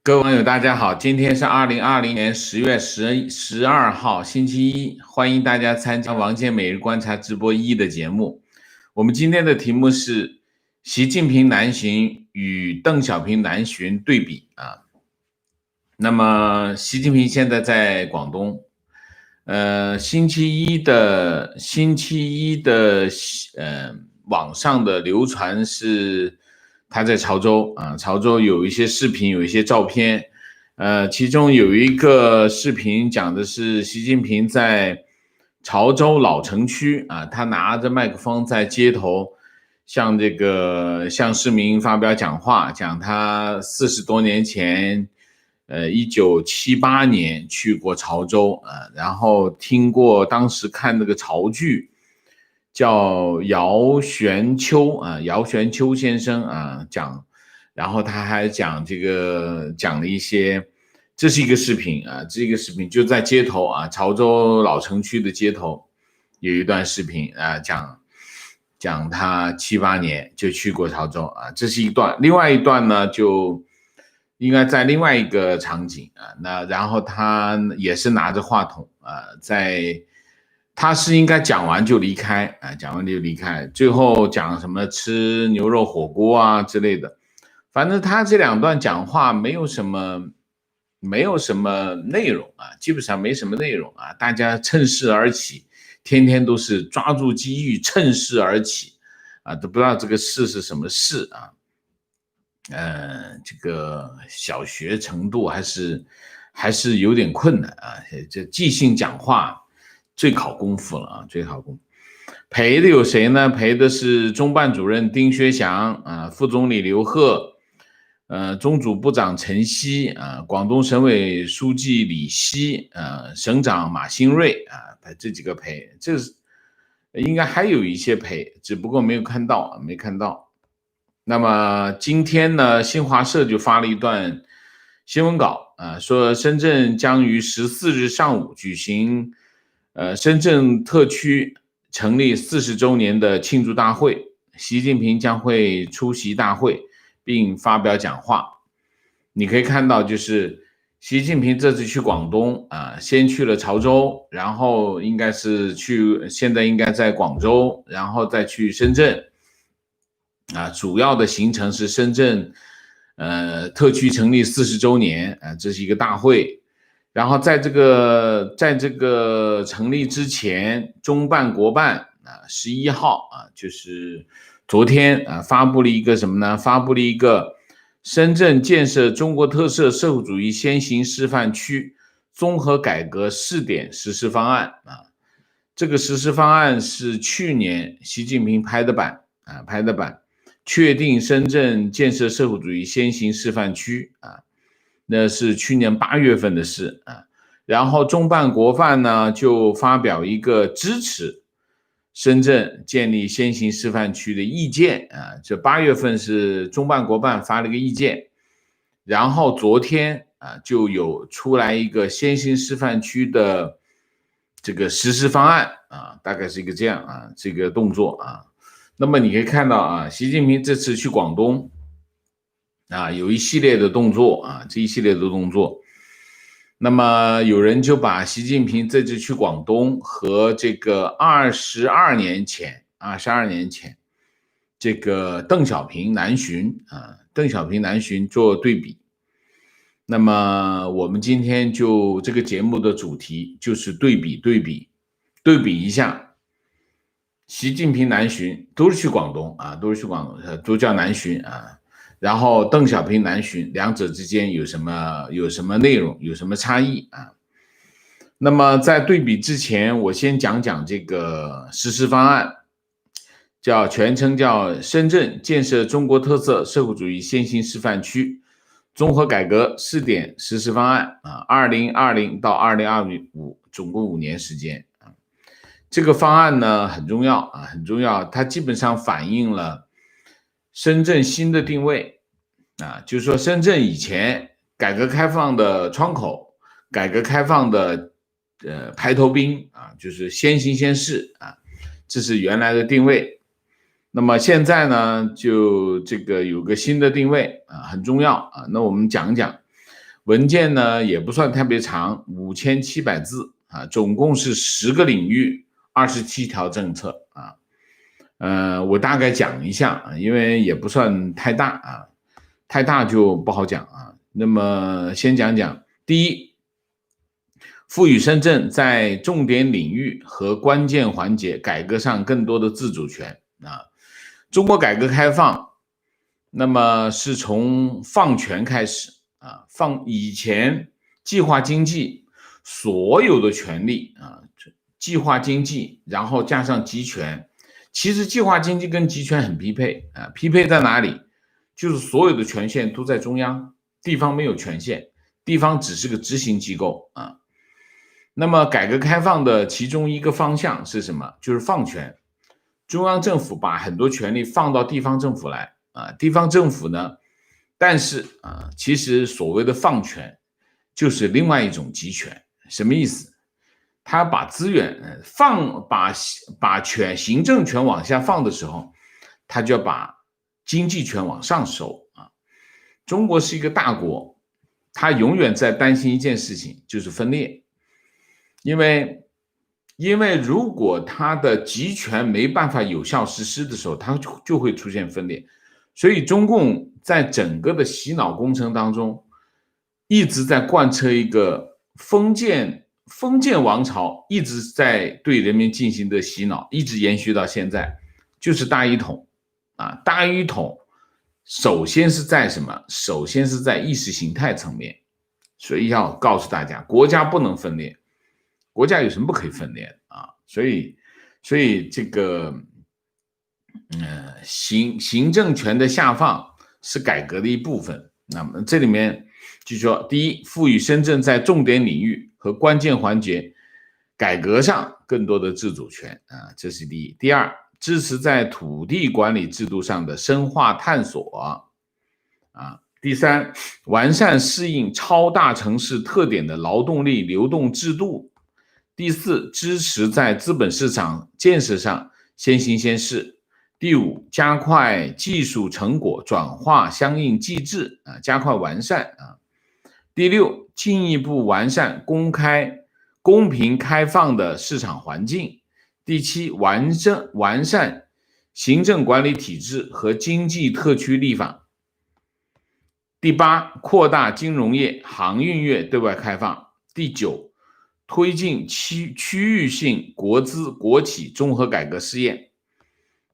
各位网友，大家好，今天是2020年10月12号，星期一，欢迎大家参加王健每日观察直播1的节目。我们今天的题目是习近平南巡与邓小平南巡对比啊。那么习近平现在在广东，星期一的网上的流传是他在潮州啊，潮州有一些视频，有一些照片，其中有一个视频讲的是习近平在潮州老城区啊，他拿着麦克风在街头向市民发表讲话，讲他40多年前。1978年去过潮州啊，然后听过当时看那个潮剧，叫姚玄秋啊，姚玄秋先生啊讲，然后他还讲了一些，这是一个视频啊，这个视频就在街头啊，潮州老城区的街头有一段视频啊，讲他78年就去过潮州啊，这是一段，另外一段呢就。应该在另外一个场景啊，那然后他也是拿着话筒啊，他是应该讲完就离开啊，讲完就离开，最后讲什么吃牛肉火锅啊之类的，反正他这两段讲话没有什么内容啊，基本上没什么内容啊，大家趁势而起，天天都是抓住机遇趁势而起啊，都不知道这个势是什么势啊。这个小学程度还是有点困难啊，这即兴讲话最考功夫了啊，最考功夫。陪的有谁呢？陪的是中办主任丁薛祥啊，副总理刘鹤，中组部长陈希啊，广东省委书记李希省长马兴瑞啊，这几个陪，这是应该还有一些陪，只不过没看到。那么今天呢，新华社就发了一段新闻稿啊，说深圳将于14日上午举行深圳特区成立40周年的庆祝大会，习近平将会出席大会并发表讲话。你可以看到，就是习近平这次去广东啊，先去了潮州，然后现在应该在广州，然后再去深圳。啊，主要的行程是深圳，特区成立40周年啊，这是一个大会。然后在这个成立之前，中办国办啊，11号啊，就是昨天啊，发布了一个什么呢？发布了一个深圳建设中国特色社会主义先行示范区综合改革试点实施方案啊。这个实施方案是去年习近平拍的板。确定深圳建设社会主义先行示范区啊，那是去年8月份的事啊。然后中办国办呢就发表一个支持深圳建立先行示范区的意见啊，这8月份是中办国办发了个意见，然后昨天啊就有出来一个先行示范区的这个实施方案啊，大概是一个这样啊，这个动作啊。那么你可以看到啊，习近平这次去广东啊，有一系列的动作啊，这一系列的动作。那么有人就把习近平这次去广东和这个22年前这个邓小平南巡做对比。那么我们今天就这个节目的主题就是对比一下。习近平南巡都是去广东啊，都叫南巡啊。然后邓小平南巡，两者之间有什么内容，有什么差异啊？那么在对比之前，我先讲讲这个实施方案，全称叫深圳建设中国特色社会主义先行示范区综合改革试点实施方案啊，2020到2025总共5年时间。这个方案呢很重要啊，很重要，它基本上反映了深圳新的定位啊，就是说深圳以前改革开放的窗口，改革开放的排头兵啊，就是先行先试啊，这是原来的定位。那么现在呢，就这个有个新的定位啊，很重要啊。那我们讲讲文件呢也不算特别长，5700字啊，总共是10个领域，27条政策啊。我大概讲一下，因为也不算太大啊，太大就不好讲啊。那么先讲讲，第一，赋予深圳在重点领域和关键环节改革上更多的自主权啊。中国改革开放，那么是从放权开始啊，以前计划经济所有的权利啊，计划经济，然后加上集权。其实计划经济跟集权很匹配啊，匹配在哪里？就是所有的权限都在中央，地方没有权限，地方只是个执行机构啊。那么改革开放的其中一个方向是什么？就是放权，中央政府把很多权力放到地方政府来啊，地方政府呢，但是啊，其实所谓的放权就是另外一种集权，什么意思？他把资源把行政权往下放的时候，他就要把经济权往上收啊。中国是一个大国，他永远在担心一件事情，就是分裂。因为如果他的集权没办法有效实施的时候，他就会出现分裂。所以中共在整个的洗脑工程当中，一直在贯彻一个封建王朝一直在对人民进行的洗脑，一直延续到现在，就是大一统啊。大一统首先是在什么？首先是在意识形态层面，所以要告诉大家，国家不能分裂，国家有什么不可以分裂啊？所以这个行政权的下放是改革的一部分。那么这里面就说，第一，赋予深圳在重点领域和关键环节改革上更多的自主权啊，这是第一。第二，支持在土地管理制度上的深化探索啊。第三，完善适应超大城市特点的劳动力流动制度。第四，支持在资本市场建设上先行先试。第五，加快技术成果转化相应机制啊，加快完善啊。第六，进一步完善公平开放的市场环境。第七，完善行政管理体制和经济特区立法。第八，扩大金融业、航运业对外开放。第九，推进区域性国资国企综合改革试验。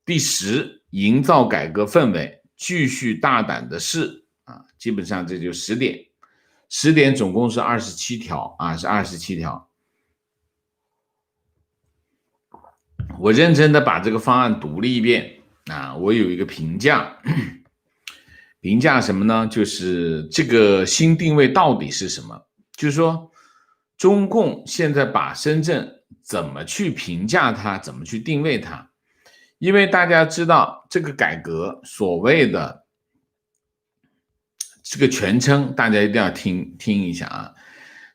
第十，营造改革氛围，继续大胆的试啊，基本上这就10点，10点总共是27条啊，是27条。我认真的把这个方案读了一遍啊，我有一个评价，评价什么呢？就是这个新定位到底是什么？就是说，中共现在把深圳怎么去评价它，怎么去定位它？因为大家知道这个改革所谓的这个全称，大家一定要听一下啊，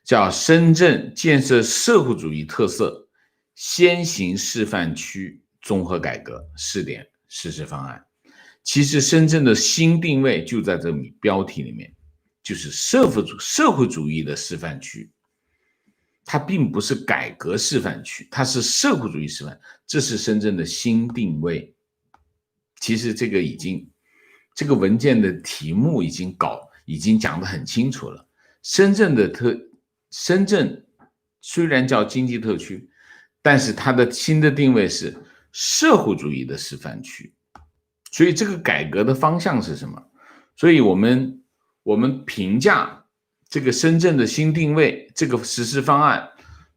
叫深圳建设社会主义特色先行示范区综合改革试点实施方案。其实深圳的新定位就在这标题里面，就是社会主义的示范区。它并不是改革示范区，它是社会主义示范，这是深圳的新定位。其实这个文件的题目已经讲得很清楚了。深圳虽然叫经济特区，但是它的新的定位是社会主义的示范区。所以这个改革的方向是什么？所以我们评价这个深圳的新定位，这个实施方案，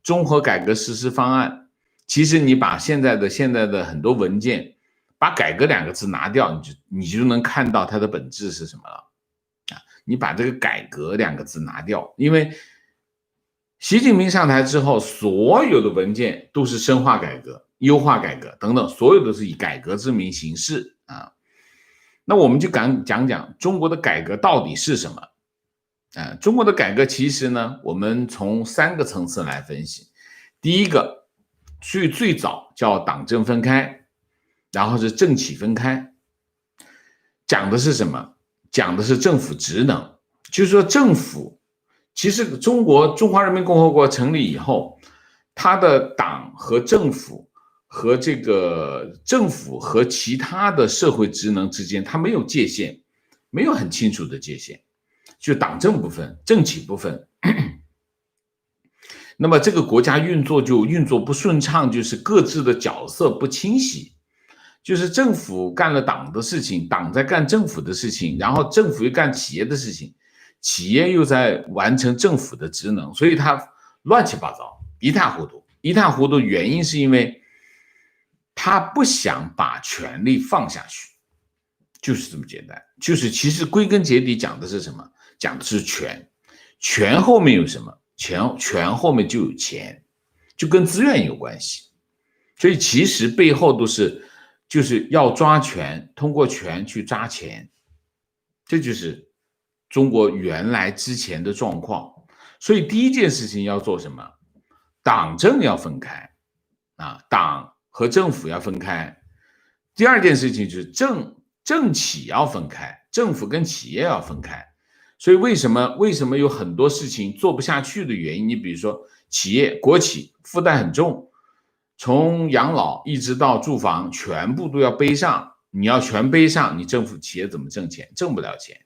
综合改革实施方案，其实你把现在的很多文件，把改革2个字拿掉，你就能看到它的本质是什么了啊！你把这个改革2个字拿掉，因为习近平上台之后，所有的文件都是深化改革、优化改革等等，所有都是以改革之名行事啊。那我们就讲讲中国的改革到底是什么？中国的改革其实呢，我们从3个层次来分析。第一个，最早叫党政分开，然后是政企分开，讲的是什么？讲的是政府职能，就是说政府其实中华人民共和国成立以后，它的党和政府和其他的社会职能之间，它没有界限，没有很清楚的界限，就党政不分，政企不分。那么这个国家运作不顺畅，就是各自的角色不清晰，就是政府干了党的事情，党在干政府的事情，然后政府又干企业的事情，企业又在完成政府的职能，所以它乱七八糟，一塌糊涂。一塌糊涂原因是因为他不想把权力放下去，就是这么简单。就是其实归根结底讲的是什么？讲的是权。权后面有什么？权后面就有钱，就跟资源有关系。所以其实背后都是就是要抓权，通过权去抓钱，这就是中国原来之前的状况。所以第一件事情要做什么？党政要分开啊，党和政府要分开。第二件事情就是政企要分开，政府跟企业要分开。所以为什么有很多事情做不下去的原因？你比如说国企负担很重，从养老一直到住房全部都要背上，你要全背上，你政府企业怎么挣钱？挣不了钱。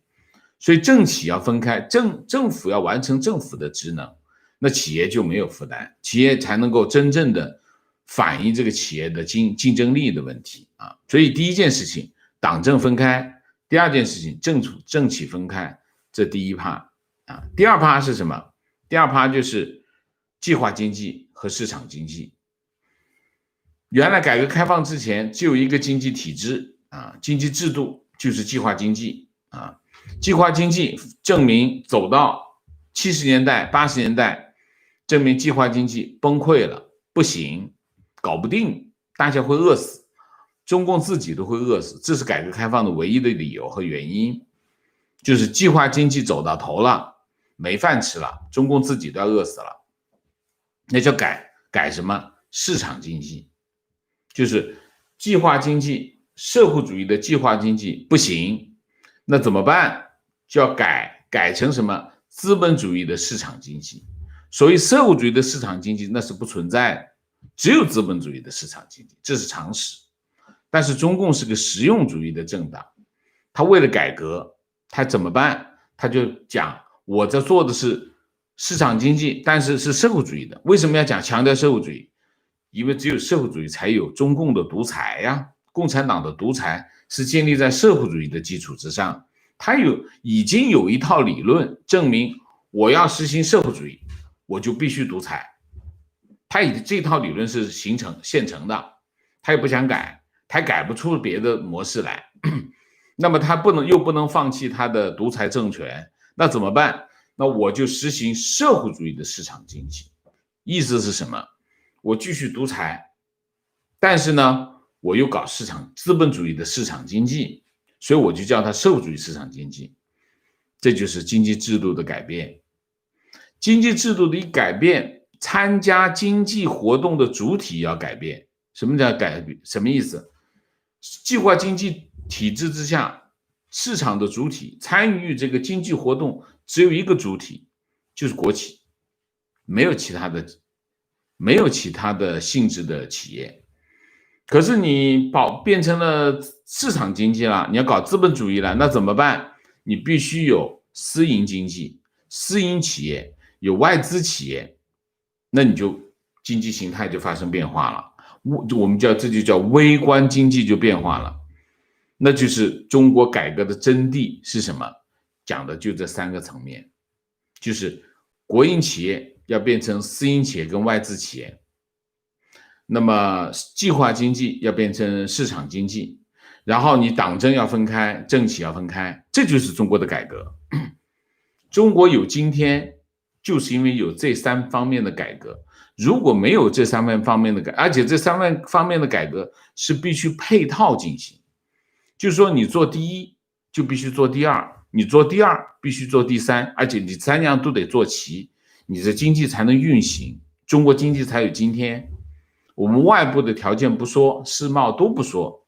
所以政企要分开，政府要完成政府的职能，那企业就没有负担，企业才能够真正的反映这个企业的竞争力的问题啊。所以第一件事情，党政分开；第二件事情，政企分开。这第一趴啊，第二趴是什么？第二趴就是计划经济和市场经济。原来改革开放之前只有一个经济体制啊，经济制度就是计划经济啊。计划经济证明走到70年代、80年代，证明计划经济崩溃了，不行，搞不定，大家会饿死，中共自己都会饿死，这是改革开放的唯一的理由和原因。就是计划经济走到头了，没饭吃了，中共自己都要饿死了，那叫改什么？市场经济，就是计划经济，社会主义的计划经济不行，那怎么办？就要改成什么？资本主义的市场经济。所以社会主义的市场经济那是不存在的，只有资本主义的市场经济，这是常识。但是中共是个实用主义的政党，他为了改革。他怎么办？他就讲我在做的是市场经济，但是是社会主义的。为什么要强调社会主义？因为只有社会主义才有中共的独裁呀。共产党的独裁是建立在社会主义的基础之上，他已经有一套理论证明我要实行社会主义，我就必须独裁。他这套理论是现成的，他也不想改，他改不出别的模式来。那么他又不能放弃他的独裁政权，那怎么办？那我就实行社会主义的市场经济。意思是什么？我继续独裁，但是呢，我又搞资本主义的市场经济，所以我就叫它社会主义市场经济。这就是经济制度的改变。经济制度的一改变，参加经济活动的主体要改变。什么叫改变？什么意思？计划经济体制之下，市场的主体参与这个经济活动只有一个主体，就是国企，没有其他的性质的企业。可是你变成了市场经济了，你要搞资本主义了，那怎么办？你必须有私营经济、私营企业，有外资企业，那你就经济形态就发生变化了。这就叫微观经济就变化了。那就是中国改革的真谛是什么？讲的就这3个层面，就是国营企业要变成私营企业跟外资企业，那么计划经济要变成市场经济，然后你党政要分开，政企要分开，这就是中国的改革。中国有今天，就是因为有这3方面的改革。如果没有这3方面的改革，而且这3方面的改革是必须配套进行，就是说你做第一就必须做第二，你做第二必须做第三，而且你3样都得做齐，你的经济才能运行，中国经济才有今天。我们外部的条件不说，世贸都不说，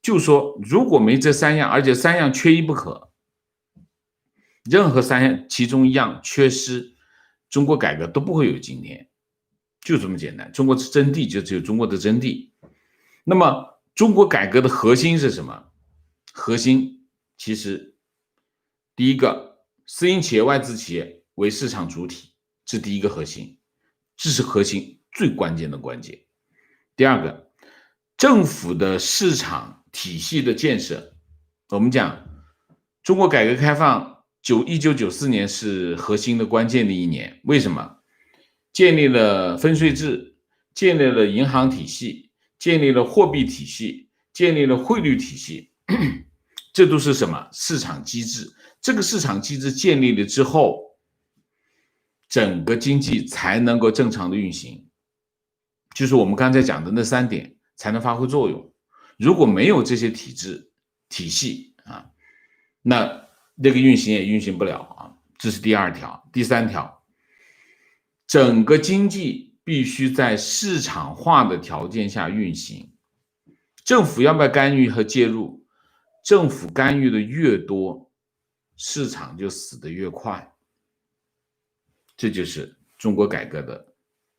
就说如果没这3样，而且3样缺一不可，任何其中一样缺失，中国改革都不会有今天，就这么简单。中国的真谛就只有中国的真谛。那么中国改革的核心是什么？核心其实第一个，私营企业、外资企业为市场主体，这第一个核心，这是核心最关键的关键。第二个，政府的市场体系的建设，我们讲中国改革开放1994年是核心的关键的一年，为什么？建立了分税制，建立了银行体系，建立了货币体系，建立了汇率体系，这都是什么？市场机制。这个市场机制建立了之后，整个经济才能够正常的运行，就是我们刚才讲的那3点才能发挥作用。如果没有这些体制体系啊，那个运行也运行不了啊。这是第2条。第3条，整个经济必须在市场化的条件下运行。政府要不要干预和介入？政府干预的越多，市场就死得越快。这就是中国改革的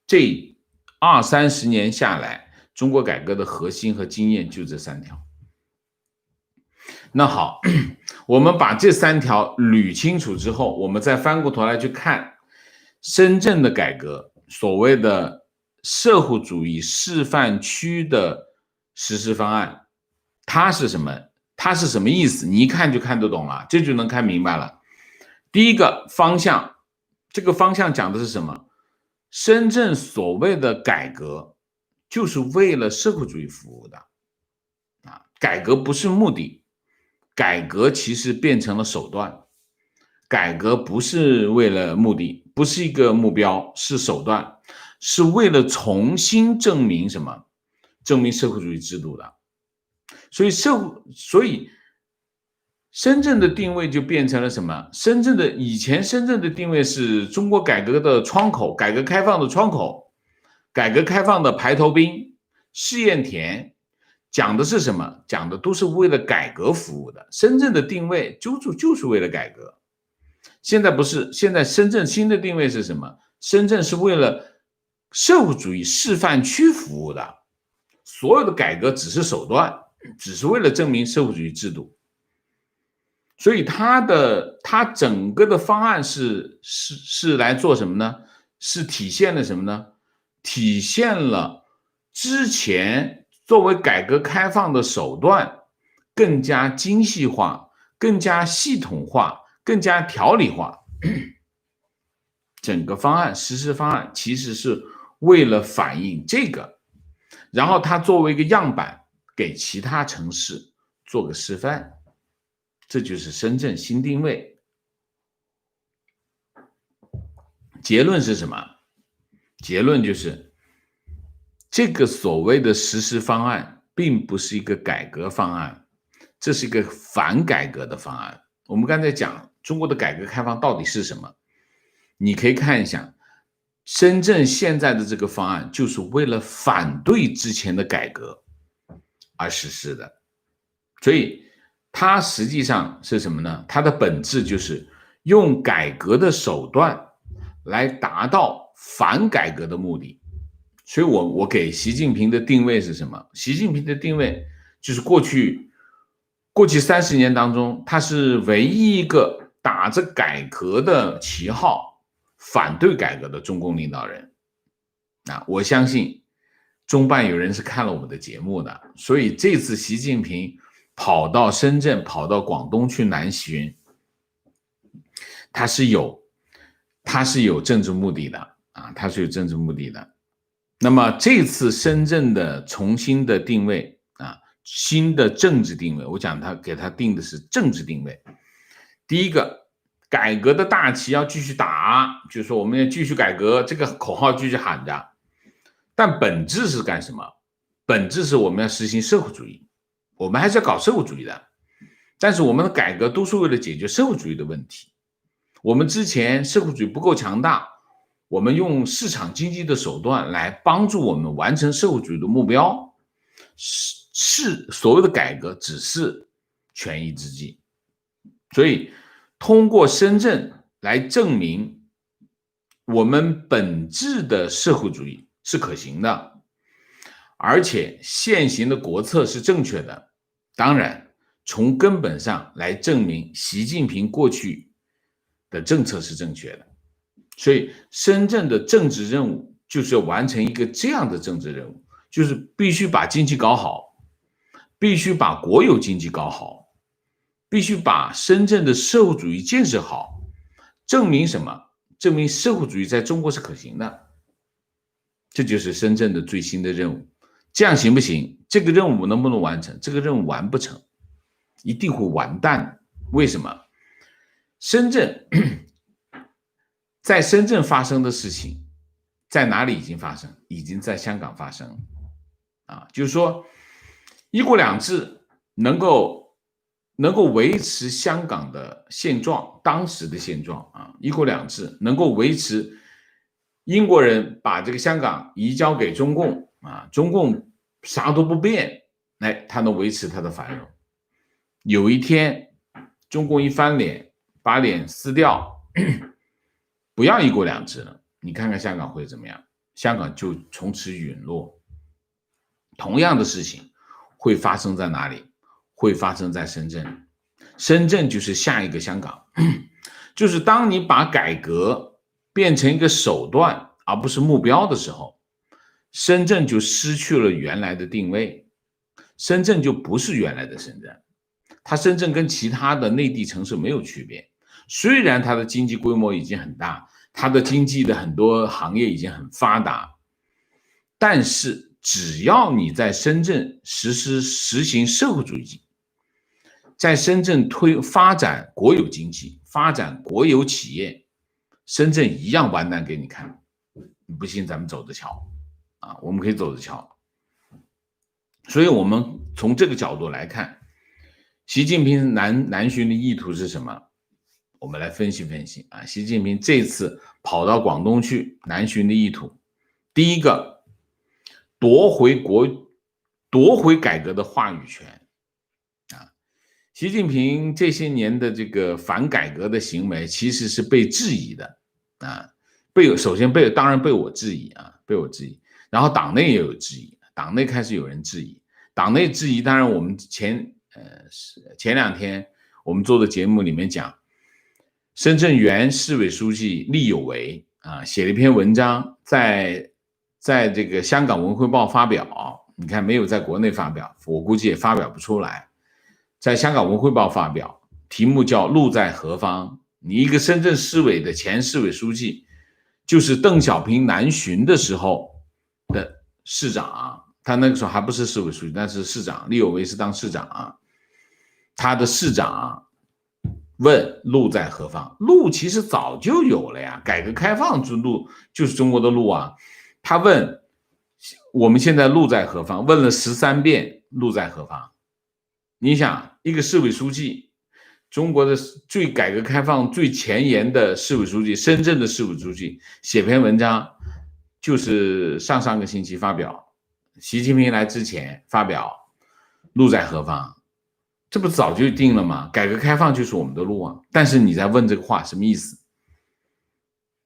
这20-30年下来，中国改革的核心和经验就这3条。那好，我们把这3条捋清楚之后，我们再翻过头来去看深圳的改革，所谓的社会主义示范区的实施方案，它是什么？它是什么意思？你一看就看得懂了，这就能看明白了。第一个方向，这个方向讲的是什么？深圳所谓的改革就是为了社会主义服务的啊，改革不是目的，改革其实变成了手段，改革不是为了目的，不是一个目标，是手段，是为了重新证明什么？证明社会主义制度的。所以深圳的定位就变成了什么？以前深圳的定位是中国改革的窗口，改革开放的窗口，改革开放的排头兵，试验田，讲的是什么？讲的都是为了改革服务的。深圳的定位就是为了改革。现在不是，现在深圳新的定位是什么？深圳是为了社会主义示范区服务的，所有的改革只是手段，只是为了证明社会主义制度。所以它整个的方案是来做什么呢？是体现了什么呢？体现了之前作为改革开放的手段更加精细化，更加系统化，更加条理化。整个方案实施方案其实是为了反映这个，然后它作为一个样板给其他城市做个示范。这就是深圳新定位。结论是什么？结论就是这个所谓的实施方案并不是一个改革方案，这是一个反改革的方案。我们刚才讲中国的改革开放到底是什么，你可以看一下深圳现在的这个方案就是为了反对之前的改革而实施的。所以它实际上是什么呢？它的本质就是用改革的手段来达到反改革的目的。所以我给习近平的定位是什么？习近平的定位就是过去30年当中，他是唯一一个打着改革的旗号反对改革的中共领导人。我相信中办有人是看了我们的节目的，所以这次习近平跑到深圳，跑到广东去南巡，他是有政治目的的啊，他是有政治目的的。那么这次深圳的重新的定位啊，新的政治定位，我讲他给他定的是政治定位。第一个，改革的大旗要继续打，就是说我们要继续改革，这个口号继续喊着，但本质是干什么？本质是我们要实行社会主义，我们还是要搞社会主义的，但是我们的改革都是为了解决社会主义的问题。我们之前社会主义不够强大，我们用市场经济的手段来帮助我们完成社会主义的目标，是所谓的改革只是权宜之计。所以通过深圳来证明我们本质的社会主义是可行的，而且现行的国策是正确的。当然，从根本上来证明习近平过去的政策是正确的。所以深圳的政治任务就是要完成一个这样的政治任务，就是必须把经济搞好，必须把国有经济搞好，必须把深圳的社会主义建设好。证明什么？证明社会主义在中国是可行的。这就是深圳的最新的任务。这样行不行？这个任务能不能完成？这个任务完不成，一定会完蛋。为什么？在深圳发生的事情，在哪里已经发生？已经在香港发生就是说，一国两制能够维持香港的现状，当时的现状一国两制能够维持。英国人把这个香港移交给中共中共啥都不变，他能维持他的繁荣。有一天，中共一翻脸，把脸撕掉，不要一国两制了，你看看香港会怎么样？香港就从此陨落。同样的事情会发生在哪里？会发生在深圳。深圳就是下一个香港，就是当你把改革变成一个手段而不是目标的时候，深圳就失去了原来的定位，深圳就不是原来的深圳。它深圳跟其他的内地城市没有区别，虽然它的经济规模已经很大，它的经济的很多行业已经很发达，但是只要你在深圳实行社会主义，在深圳发展国有经济，发展国有企业，深圳一样完蛋给你看。你不信咱们走着瞧我们可以走着瞧。所以我们从这个角度来看，习近平南巡的意图是什么？我们来分析分析习近平这次跑到广东去南巡的意图，第一个，夺回改革的话语权习近平这些年的这个反改革的行为其实是被质疑的首先当然被我质疑然后党内也有质疑，党内开始有人质疑，党内质疑当然我们前两天我们做的节目里面讲，深圳原市委书记厉有为写了一篇文章，在这个香港文汇报发表，你看没有在国内发表，我估计也发表不出来，在香港文汇报发表，题目叫路在何方。你一个深圳市委的前市委书记，就是邓小平南巡的时候的市长他那个时候还不是市委书记，但是市长，厉有为是当市长他的市长问路在何方，路其实早就有了呀，改革开放之路就是中国的路他问我们现在路在何方，问了13遍路在何方。你想一个市委书记，中国的改革开放最前沿的市委书记，深圳的市委书记写篇文章，就是上个星期发表，习近平来之前发表路在何方，这不早就定了吗？改革开放就是我们的路但是你在问这个话什么意思？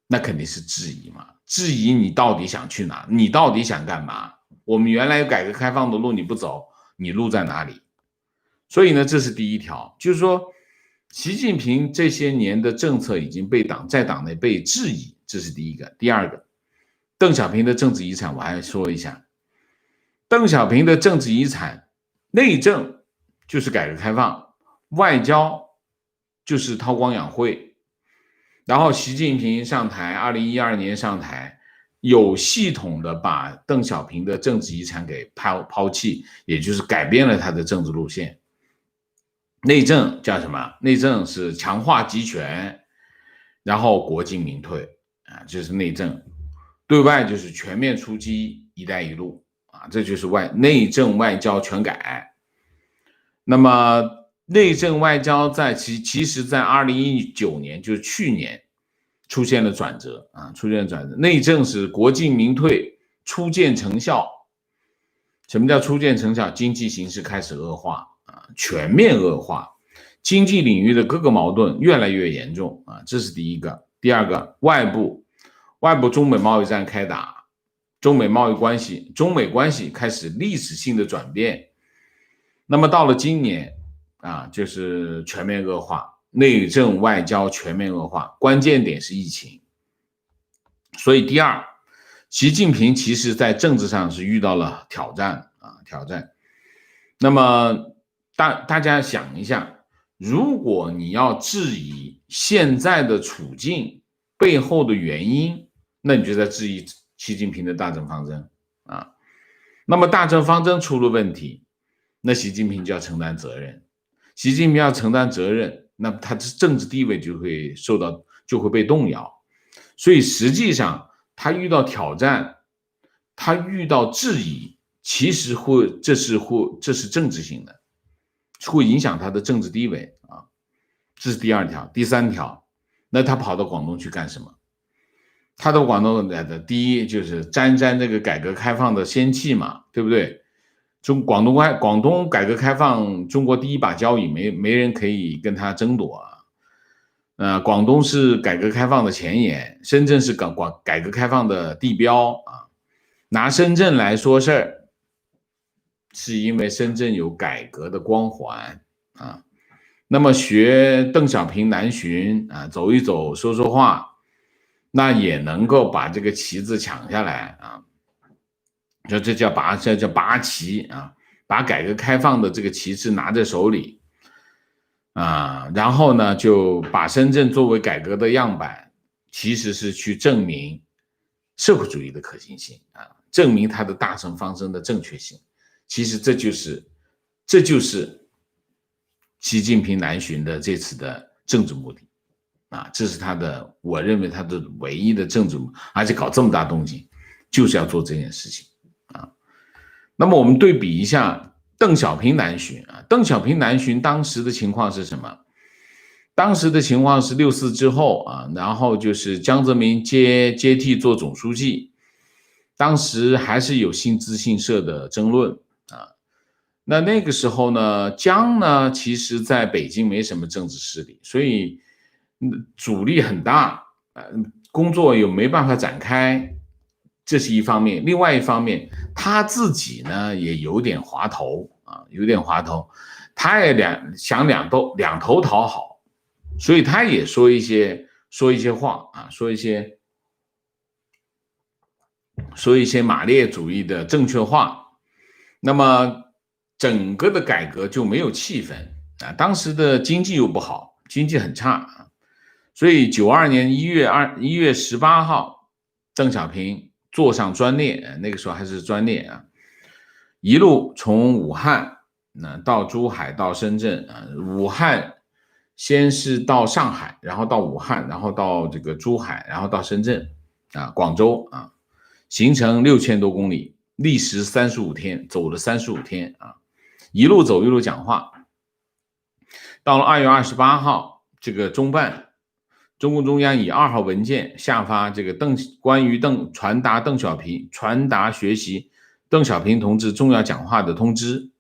那肯定是质疑嘛，质疑你到底想去哪，你到底想干嘛？我们原来有改革开放的路你不走，你路在哪里？所以呢，这是第一条，就是说习近平这些年的政策已经在党内被质疑，这是第一个。第二个，邓小平的政治遗产我还说一下，邓小平的政治遗产，内政就是改革开放，外交就是韬光养晦，然后习近平上台2012年上台，有系统的把邓小平的政治遗产给抛弃，也就是改变了他的政治路线。内政叫什么？内政是强化集权，然后国进民退这是内政。对外就是全面出击一带一路这就是内政外交全改。那么内政外交其实在2019年，就是去年出现了转折内政是国进民退，初见成效。什么叫初见成效？经济形势开始恶化全面恶化，经济领域的各个矛盾越来越严重啊，这是第一个。第二个，外部中美贸易战开打，中美关系开始历史性的转变。那么到了今年啊，就是全面恶化，内政外交全面恶化，关键点是疫情。所以第二，习近平其实在政治上是遇到了挑战。那么大家想一下，如果你要质疑现在的处境背后的原因，那你就在质疑习近平的大政方针啊。那么大政方针出了问题，那习近平就要承担责任。习近平要承担责任，那他的政治地位就会被动摇。所以实际上他遇到挑战，他遇到质疑，其实这是政治性的，会影响他的政治地位啊。这是第二条。第三条，那他跑到广东去干什么？他到广东的第一就是沾这个改革开放的仙气嘛，对不对？广东改革开放中国第一把交椅，没人可以跟他争夺啊。广东是改革开放的前沿，深圳是改革开放的地标啊。拿深圳来说事儿，是因为深圳有改革的光环啊。那么学邓小平南巡啊，走一走，说说话，那也能够把这个旗子抢下来啊。这叫拔旗啊，把改革开放的这个旗帜拿在手里啊，然后呢，就把深圳作为改革的样板，其实是去证明社会主义的可行性啊，证明它的大政方针的正确性。其实这就是习近平南巡的这次的政治目的啊，这是我认为他的唯一的政治目的，而且搞这么大动静，就是要做这件事情啊。那么我们对比一下邓小平南巡啊，邓小平南巡当时的情况是什么？当时的情况是6·4之后啊，然后就是江泽民接替做总书记，当时还是有新资新社的争论啊。那个时候呢，江呢其实在北京没什么政治势力，所以阻力很大，工作又没办法展开，这是一方面。另外一方面，他自己呢也有点滑头啊，他也想两头讨好，所以他也说一些话啊，说一些马列主义的正确话。那么整个的改革就没有气氛啊，当时的经济又不好，经济很差啊，所以92年1月18号，邓小平坐上专列，那个时候还是专列啊，一路从武汉到珠海到深圳啊，武汉先是到上海，然后到武汉，然后到这个珠海，然后到深圳啊，广州啊，行程6000多公里，历时35天，走了35天啊。一路走一路讲话，到了2月28号，这个中共中央以2号文件下发这个关于传达学习邓小平同志重要讲话的通知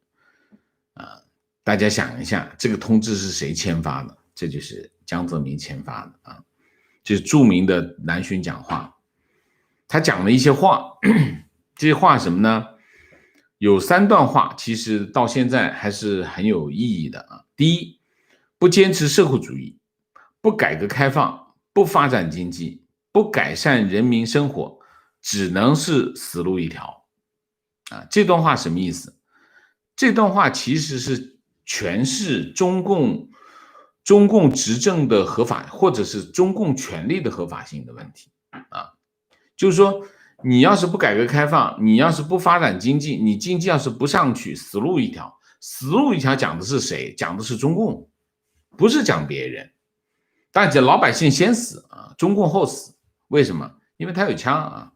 啊。大家想一下，这个通知是谁签发的？这就是江泽民签发的啊，就是著名的南巡讲话。他讲了一些话，这些话什么呢？有3段话，其实到现在还是很有意义的啊。第一，不坚持社会主义，不改革开放，不发展经济，不改善人民生活，只能是死路一条啊。这段话什么意思？这段话其实是诠释中共执政的合法，或者是中共权力的合法性的问题啊。就是说，你要是不改革开放，你要是不发展经济，你经济要是不上去，死路一条。死路一条讲的是谁？讲的是中共，不是讲别人。但是老百姓先死啊，中共后死。为什么？因为他有枪啊。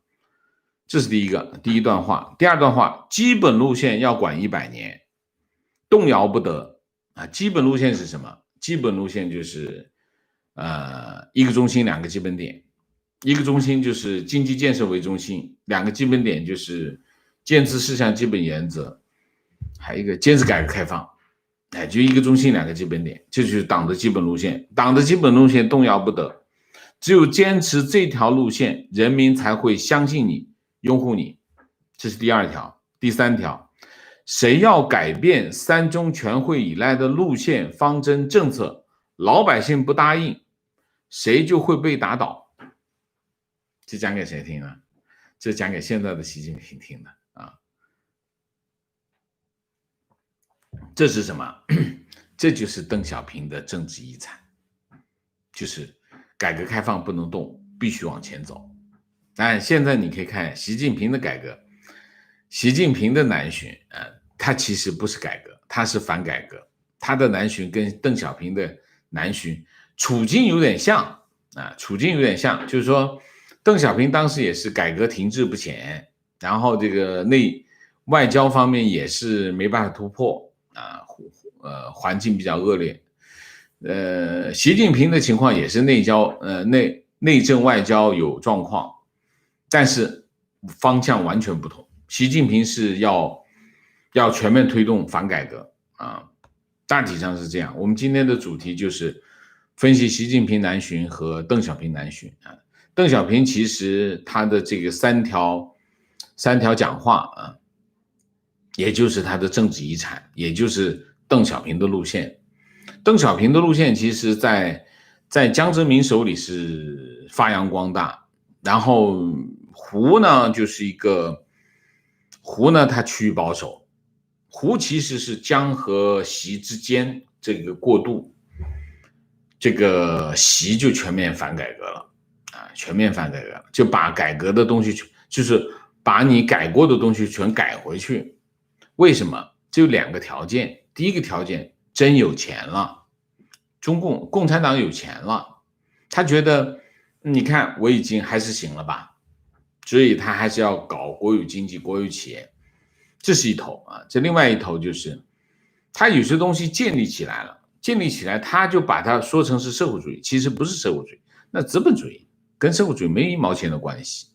这是第一段话。第二段话，基本路线要管100年，动摇不得啊。基本路线是什么？基本路线就是一个中心2个基本点。一个中心就是经济建设为中心，2个基本点就是坚持4项基本原则，还有一个坚持改革开放就一个中心两个基本点，这就是党的基本路线。党的基本路线动摇不得，只有坚持这条路线，人民才会相信你，拥护你。这是第二条。第三条，谁要改变三中全会以来的路线、方针、政策，老百姓不答应，谁就会被打倒。这讲给谁听呢？这讲给现在的习近平听的啊。这是什么？这就是邓小平的政治遗产，就是改革开放不能动，必须往前走。但现在你可以看习近平的改革，习近平的南巡他其实不是改革，他是反改革。他的南巡跟邓小平的南巡处境有点像处境有点像，就是说邓小平当时也是改革停滞不前，然后这个外交方面也是没办法突破环境比较恶劣。习近平的情况也是内政外交有状况，但是方向完全不同。习近平是要全面推动反改革大体上是这样。我们今天的主题就是分析习近平南巡和邓小平南巡邓小平其实他的这个三条讲话也就是他的政治遗产，也就是邓小平的路线。邓小平的路线其实在江泽民手里是发扬光大，然后胡呢他趋于保守，胡其实是江和习之间这个过渡，这个习就全面反改革了全面反改革，就把改革的东西就是把你改过的东西全改回去。为什么？只有两个条件。第一个条件，真有钱了，共产党有钱了，他觉得你看我已经还是行了吧，所以他还是要搞国有经济、国有企业，这是一头这另外一头就是他有些东西建立起来了，他就把它说成是社会主义，其实不是社会主义，那资本主义跟社会主义没一毛钱的关系。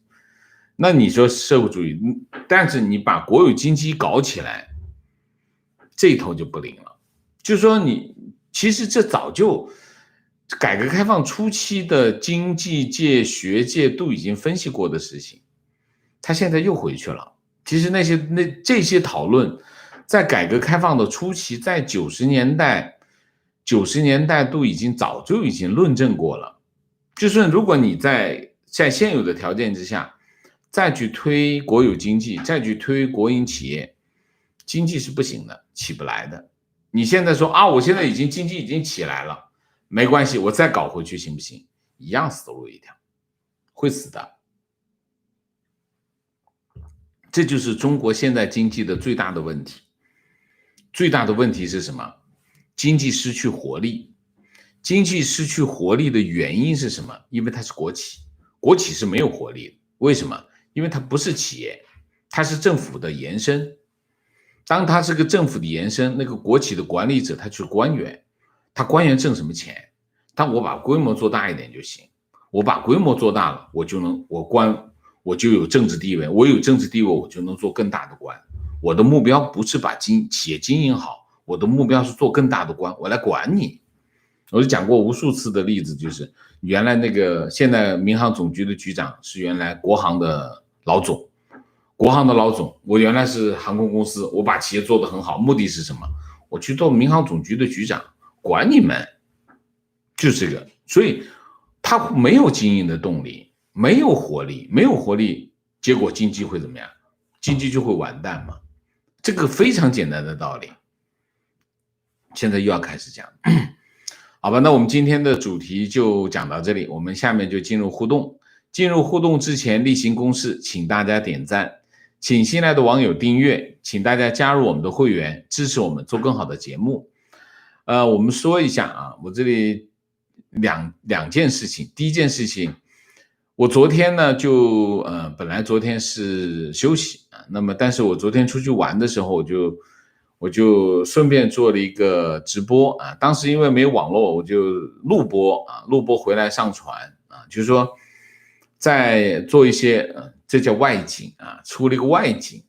那你说社会主义，但是你把国有经济搞起来，这一头就不灵了。就是说其实这早就改革开放初期的经济界、学界都已经分析过的事情，他现在又回去了。其实这些讨论在改革开放的初期，在90年代都早就已经论证过了。就是如果你在现有的条件之下再去推国有经济，再去推国营企业，经济是不行的，起不来的。你现在说我现在经济已经起来了，没关系，我再搞回去行不行？一样死路一条，会死的。这就是中国现在经济的最大的问题。最大的问题是什么？经济失去活力。经济失去活力的原因是什么？因为它是国企，国企是没有活力的。为什么？因为它不是企业，它是政府的延伸。当它是个政府的延伸，那个国企的管理者他就是官员，他官员挣什么钱？我把规模做大一点就行，我把规模做大了，我就有政治地位，我有政治地位，我就能做更大的官。我的目标不是把企业经营好，我的目标是做更大的官，我来管你。我就讲过无数次的例子，就是原来现在民航总局的局长是原来国航的老总，我原来是航空公司，我把企业做得很好，目的是什么？我去做民航总局的局长，管你们，就是这个。所以他没有经营的动力，没有活力，结果经济会怎么样？经济就会完蛋嘛。这个非常简单的道理。现在又要开始讲。好吧，那我们今天的主题就讲到这里，我们下面就进入互动。进入互动之前例行公事，请大家点赞，请新来的网友订阅，请大家加入我们的会员，支持我们做更好的节目。我们说一下我这里两件事情。第一件事情，我昨天呢本来昨天是休息那么但是我昨天出去玩的时候，我就顺便做了一个直播当时因为没有网络，我就录播回来上传就是说在做一些这叫外景出了一个外景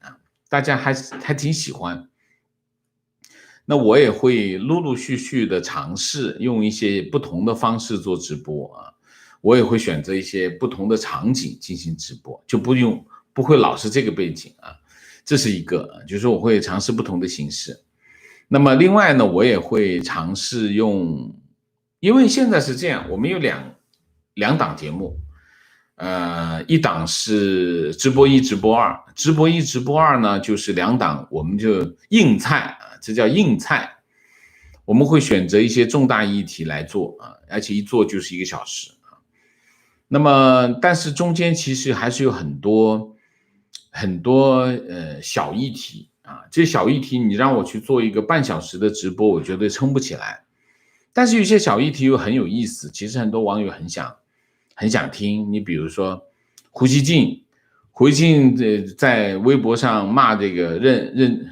大家还挺喜欢。那我也会陆陆续续的尝试用一些不同的方式做直播啊，我也会选择一些不同的场景进行直播，就不会老是这个背景啊，这是一个，就是我会尝试不同的形式。那么另外呢，我也会尝试用，因为现在是这样，我们有两档节目，一档是直播一、直播二，直播一、直播二呢，就是两档，我们就硬菜啊，这叫硬菜。我们会选择一些重大议题来做啊，而且一做就是1个小时啊。那么，但是中间其实还是有很多小议题啊，这些小议题你让我去做一个半小时的直播，我觉得撑不起来。但是有些小议题又很有意思，其实很多网友很想听。你比如说胡锡进在微博上骂这个任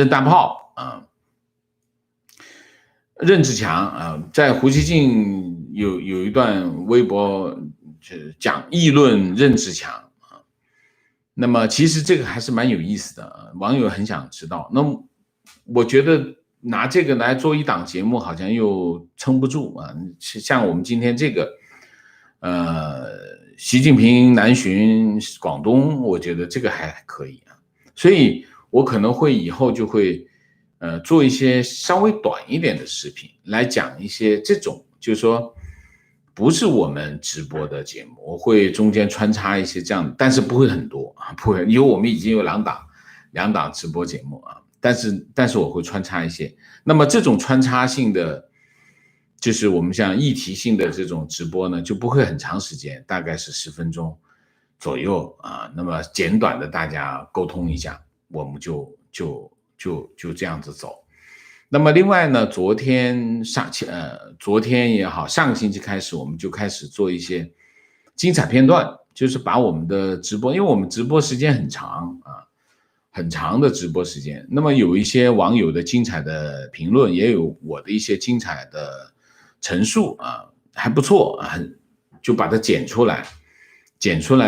大炮啊，任志强啊，在胡锡进有一段微博讲议论任志强啊，那么其实这个还是蛮有意思的，网友很想知道。那我觉得拿这个来做一档节目好像又撑不住啊，像我们今天这个习近平南巡广东，我觉得这个还可以啊，所以我可能会以后就会做一些稍微短一点的视频来讲一些这种，就是说不是我们直播的节目，我会中间穿插一些这样的，但是不会很多啊，不会，因为我们已经有两档直播节目啊，但是我会穿插一些。那么这种穿插性的，就是我们像议题性的这种直播呢，就不会很长时间，大概是10分钟左右啊。那么简短的大家沟通一下，我们就这样子走。那么另外呢，昨天也好，上个星期开始，我们就开始做一些精彩片段，就是把我们的直播，因为我们直播时间很长啊，很长的直播时间。那么有一些网友的精彩的评论，也有我的一些精彩的陈述啊，还不错啊，就把它剪出来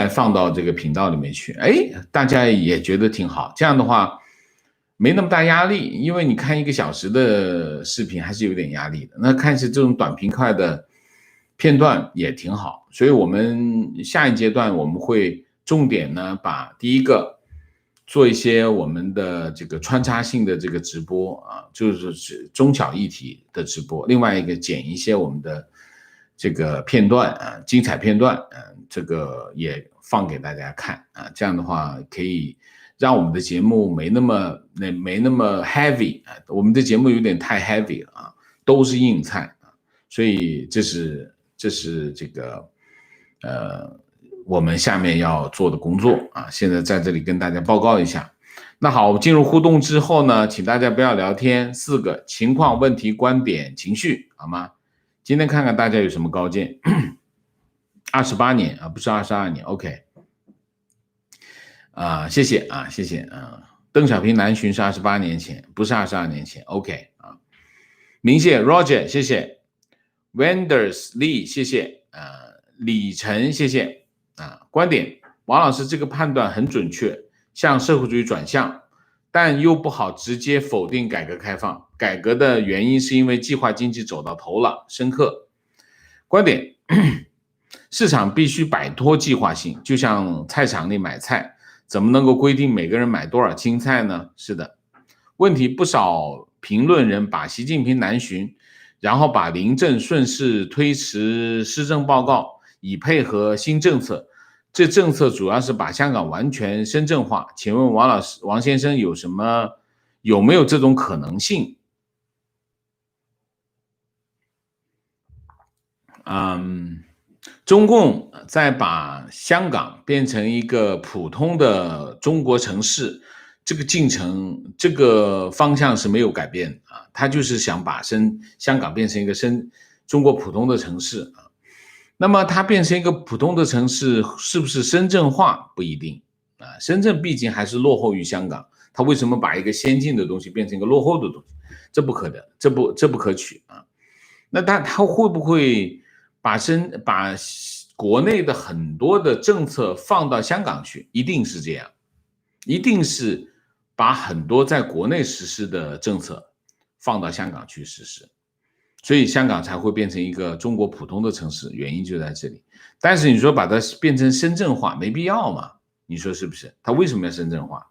放到这个频道里面去。哎，大家也觉得挺好，这样的话没那么大压力，因为你看1个小时的视频还是有点压力的。那看是这种短平快的片段也挺好，所以我们下一阶段我们会重点呢，把第一个做一些我们的这个穿插性的这个直播啊，就是中小议题的直播。另外一个剪一些我们的这个片段啊，精彩片段，这个也放给大家看啊。这样的话可以让我们的节目没那么 heavy 啊，我们的节目有点太 heavy 了啊，都是硬菜啊，所以这是这个我们下面要做的工作啊，现在在这里跟大家报告一下。那好，进入互动之后呢，请大家不要聊天，4个情况、问题、观点、情绪，好吗？今天看看大家有什么高见。28年啊，不是22年 ，OK。谢谢啊，谢谢啊。邓小平南巡是28年前，不是22年前 ，OK 啊。明谢 Roger， 谢谢 Wenders Lee， 谢谢李晨，谢谢观点，王老师这个判断很准确，向社会主义转向，但又不好直接否定改革开放。改革的原因是因为计划经济走到头了，深刻。观点，市场必须摆脱计划性，就像菜场里买菜。怎么能够规定每个人买多少青菜呢？是的，问题不少评论人把习近平南巡，然后把临阵顺势推迟施政报告，以配合新政策。这政策主要是把香港完全深圳化。请问王先生有没有这种可能性？中共在把香港变成一个普通的中国城市，这个进程，这个方向是没有改变啊，他就是想把香港变成一个中国普通的城市啊。那么它变成一个普通的城市，是不是深圳化不一定啊？深圳毕竟还是落后于香港，它为什么把一个先进的东西变成一个落后的东西？这不可能，这不可取啊。那它会不会把国内的很多的政策放到香港去？一定是这样，一定是把很多在国内实施的政策放到香港去实施，所以香港才会变成一个中国普通的城市，原因就在这里。但是你说把它变成深圳化，没必要嘛？你说是不是？它为什么要深圳化？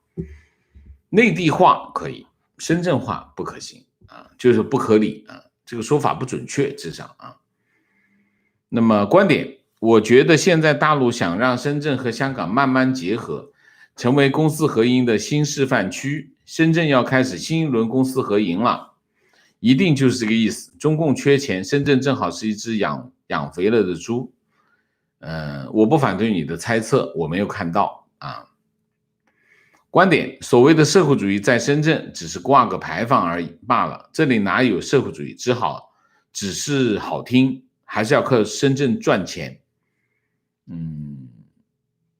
内地化可以，深圳化不可行啊，就是不合理啊，这个说法不准确，至少啊。那么观点，我觉得现在大陆想让深圳和香港慢慢结合，成为公私合营的新示范区，深圳要开始新一轮公私合营了，一定就是这个意思。中共缺钱，深圳正好是一只养肥了的猪。我不反对你的猜测，我没有看到啊。观点，所谓的社会主义在深圳只是挂个牌坊而已罢了，这里哪有社会主义，只是好听，还是要靠深圳赚钱。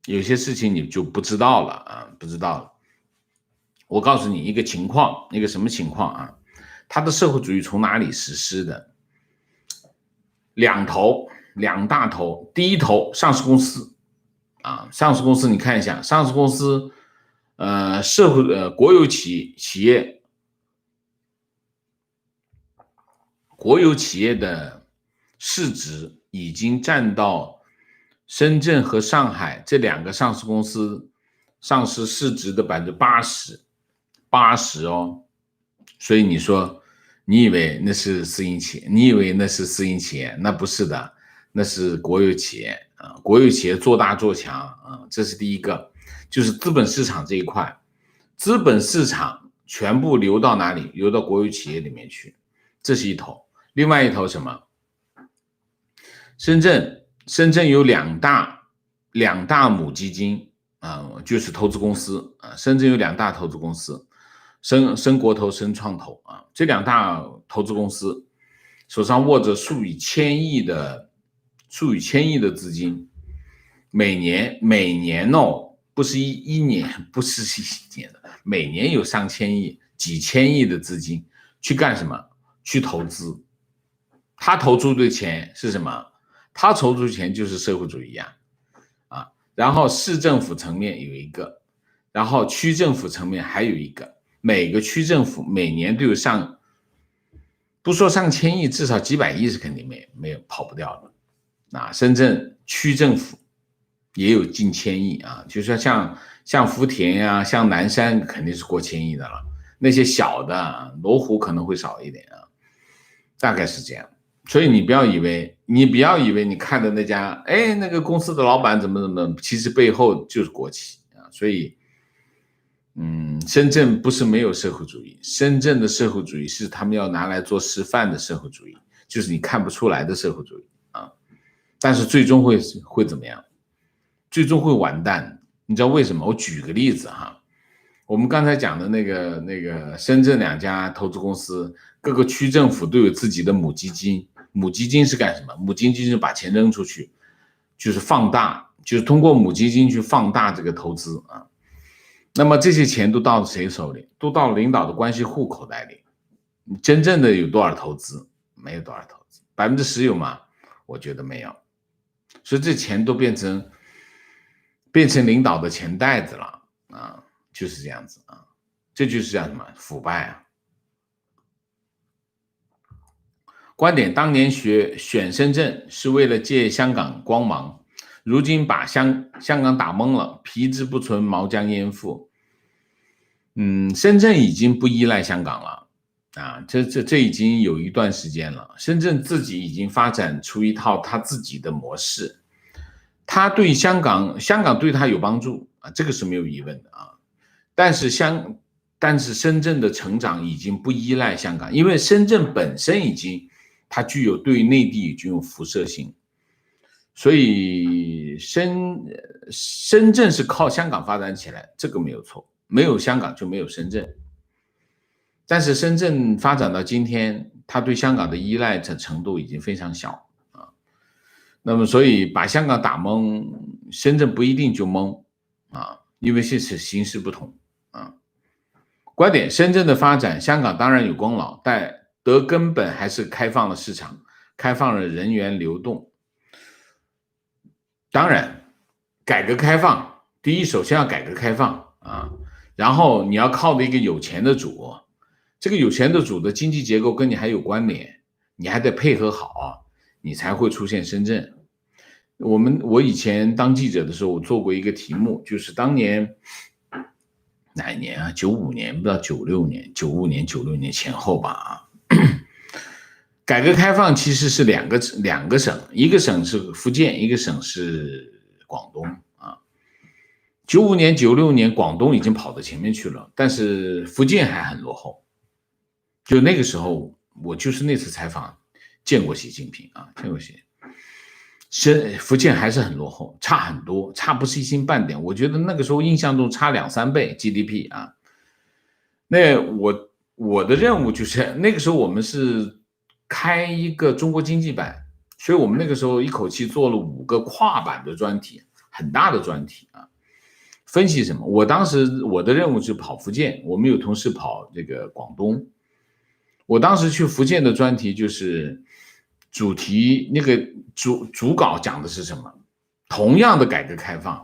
有些事情你就不知道了啊，不知道了。我告诉你一个情况，一个什么情况啊？它的社会主义从哪里实施的？两大头，第一头上市公司啊，上市公司你看一下，上市公司国有企业的市值已经占到深圳和上海这两个上市公司上市市值的80%哦。所以你说，你以为那是私营企业？你以为那是私营企业？那不是的，那是国有企业啊！国有企业做大做强啊，这是第一个。就是资本市场这一块，资本市场全部流到哪里？流到国有企业里面去，这是一头。另外一头什么？深圳有两大母基金啊，就是投资公司啊。深圳有两大投资公司，深国投、深创投啊，这两大投资公司手上握着数以千亿的资金，每年哦。不是一年，不是一年的，每年有上千亿、几千亿的资金去干什么？去投资。他投出的钱是什么？他投出的钱就是社会主义啊！然后市政府层面有一个，然后区政府层面还有一个，每个区政府每年都有不说上千亿，至少几百亿是肯定没有跑不掉的。深圳区政府也有近千亿啊，就是说像福田呀、像南山肯定是过千亿的了，那些小的罗湖可能会少一点啊，大概是这样。所以你不要以为你看的那家那个公司的老板怎么，其实背后就是国企啊。所以深圳不是没有社会主义，深圳的社会主义是他们要拿来做示范的社会主义，就是你看不出来的社会主义啊。但是最终会怎么样？最终会完蛋，你知道为什么？我举个例子哈，我们刚才讲的那个深圳两家投资公司，各个区政府都有自己的母基金，母基金是干什么？母基金是把钱扔出去，就是放大，就是通过母基金去放大这个投资啊。那么这些钱都到了谁手里？都到了领导的关系户口袋里。你真正的有多少投资？没有多少投资，10%有吗？我觉得没有。所以这钱都变成领导的钱袋子了啊，就是这样子啊，这就是叫什么腐败啊。观点，当年选深圳是为了借香港光芒，如今把香港打懵了，皮之不存，毛将焉附。深圳已经不依赖香港了啊，这已经有一段时间了。深圳自己已经发展出一套他自己的模式，他对香港对他有帮助啊，这个是没有疑问的啊。但是深圳的成长已经不依赖香港，因为深圳本身它具有对内地已经有辐射性，所以深圳是靠香港发展起来，这个没有错，没有香港就没有深圳。但是深圳发展到今天，它对香港的依赖程度已经非常小啊。那么所以把香港打懵，深圳不一定就懵啊，因为是形势不同啊。观点，深圳的发展，香港当然有功劳，但得根本还是开放了市场，开放了人员流动。当然，改革开放，第一首先要改革开放啊，然后你要靠的一个有钱的主，这个有钱的主的经济结构跟你还有关联，你还得配合好，你才会出现深圳。我以前当记者的时候，我做过一个题目，就是当年哪一年啊？95年，不知道96年，95年、96年前后吧啊。改革开放其实是两个省，一个省是福建，一个省是广东啊。95年、96年，广东已经跑到前面去了，但是福建还很落后。就那个时候，我就是那次采访见过习近平啊，见过福建还是很落后，差很多，差不是一星半点。我觉得那个时候印象中差2-3倍 GDP 啊。那我的任务就是那个时候我们是开一个中国经济版，所以我们那个时候一口气做了5个跨版的专题，很大的专题啊。分析什么？我当时我的任务是跑福建，我们有同事跑这个广东。我当时去福建的专题就是主题，那个主稿讲的是什么？同样的改革开放，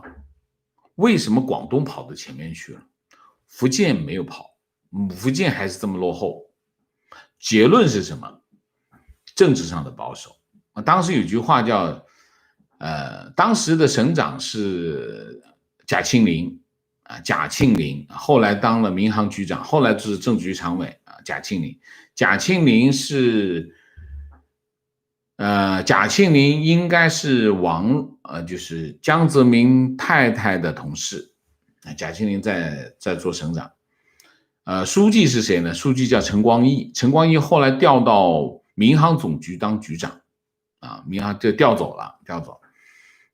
为什么广东跑到前面去了，福建没有跑？福建还是这么落后？结论是什么？政治上的保守。当时有句话叫，当时的省长是贾庆林啊，贾庆林后来当了民航局长，后来就是政治局常委啊，贾庆林。贾庆林应该是就是江泽民太太的同事，贾庆林在做省长。书记是谁呢？书记叫陈光义，陈光义后来调到民航总局当局长，啊，民航就调走了。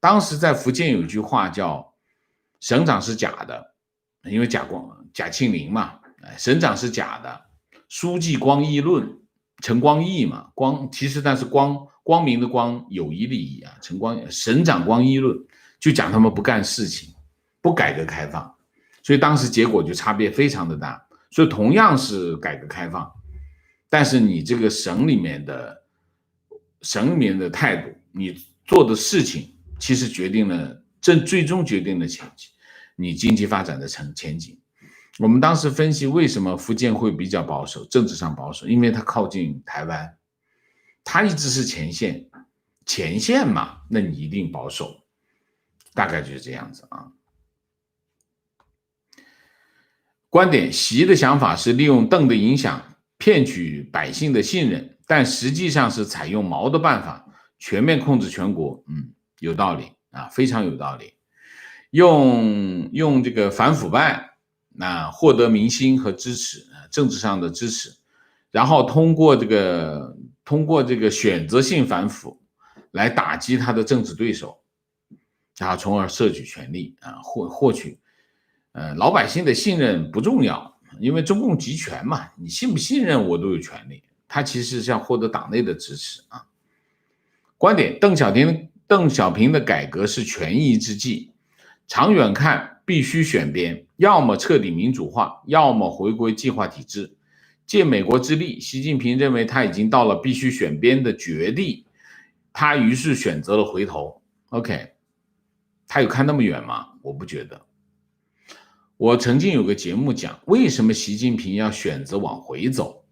当时在福建有一句话叫"省长是假的"，因为贾庆林嘛，省长是假的，书记光义论，陈光义嘛，其实但是光明的光，友谊利益啊，省长光义论，就讲他们不干事情，不改革开放，所以当时结果就差别非常的大。所以同样是改革开放，但是你这个省里面的态度，你做的事情，其实最终决定了你经济发展的前景。我们当时分析为什么福建会比较保守，政治上保守，因为它靠近台湾，它一直是前线嘛，那你一定保守，大概就是这样子啊。观点，习的想法是利用邓的影响骗取百姓的信任，但实际上是采用毛的办法全面控制全国。有道理啊，非常有道理。用这个反腐败获得民心和支持，政治上的支持，然后通过这个选择性反腐来打击他的政治对手，然后从而摄取权力啊，获取老百姓的信任不重要，因为中共集权嘛，你信不信任我都有权利。他其实是要获得党内的支持啊。观点，邓小平的改革是权宜之计，长远看必须选边，要么彻底民主化，要么回归计划体制。借美国之力，习近平认为他已经到了必须选边的绝地，他于是选择了回头。OK， 他有看那么远吗？我不觉得。我曾经有个节目讲，为什么习近平要选择往回走？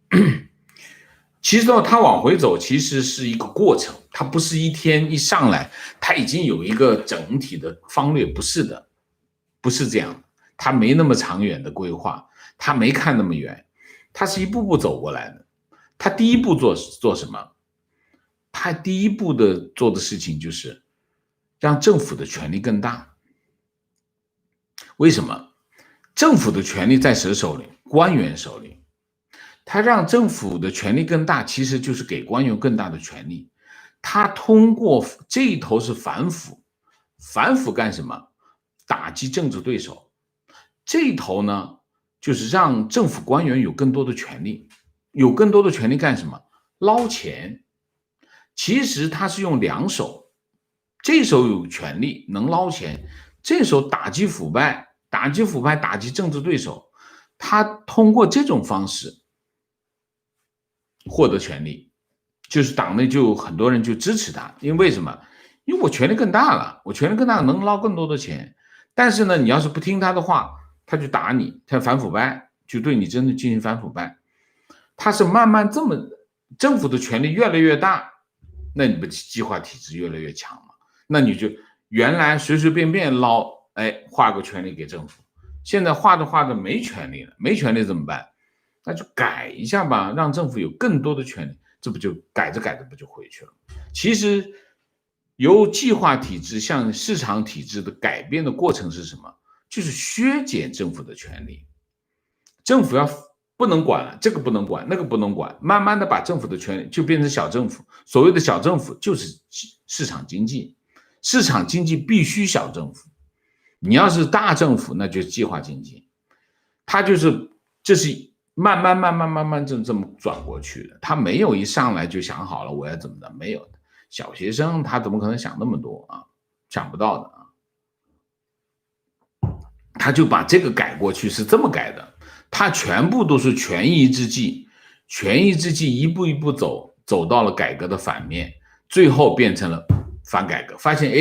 其实他往回走其实是一个过程，他不是一天一上来他已经有一个整体的方略，不是的，不是这样，他没那么长远的规划，他没看那么远，他是一步步走过来的。他第一步做什么？他第一步做的事情就是让政府的权力更大。为什么？政府的权力在谁手里？官员手里。他让政府的权力更大，其实就是给官员更大的权力。他通过这一头是反腐，反腐干什么？打击政治对手。这一头呢，就是让政府官员有更多的权力，有更多的权力干什么？捞钱。其实他是用两手，这手有权力能捞钱，这手打击腐败，打击政治对手。他通过这种方式获得权力，就是党内就很多人就支持他，因为什么？因为我权力更大了，能捞更多的钱。但是呢，你要是不听他的话，他去打你，他反腐败，就对你真的进行反腐败。他是慢慢这么政府的权力越来越大，那你不计划体制越来越强吗？那你就原来随随便便划个权力给政府，现在画着没权力了，没权力怎么办？那就改一下吧，让政府有更多的权利，这不就改着不就回去了？其实由计划体制向市场体制的改变的过程是什么？就是削减政府的权利，政府不能管了，这个不能管，那个不能管，慢慢的把政府的权利就变成小政府。所谓的小政府就是市场经济，市场经济必须小政府。你要是大政府，那就是计划经济，这是慢慢这么转过去的。他没有一上来就想好了我要怎么的，没有的。小学生他怎么可能想那么多啊？想不到的啊。他就把这个改过去，是这么改的。他全部都是权宜之计，权宜之计一步一步走到了改革的反面，最后变成了反改革。发现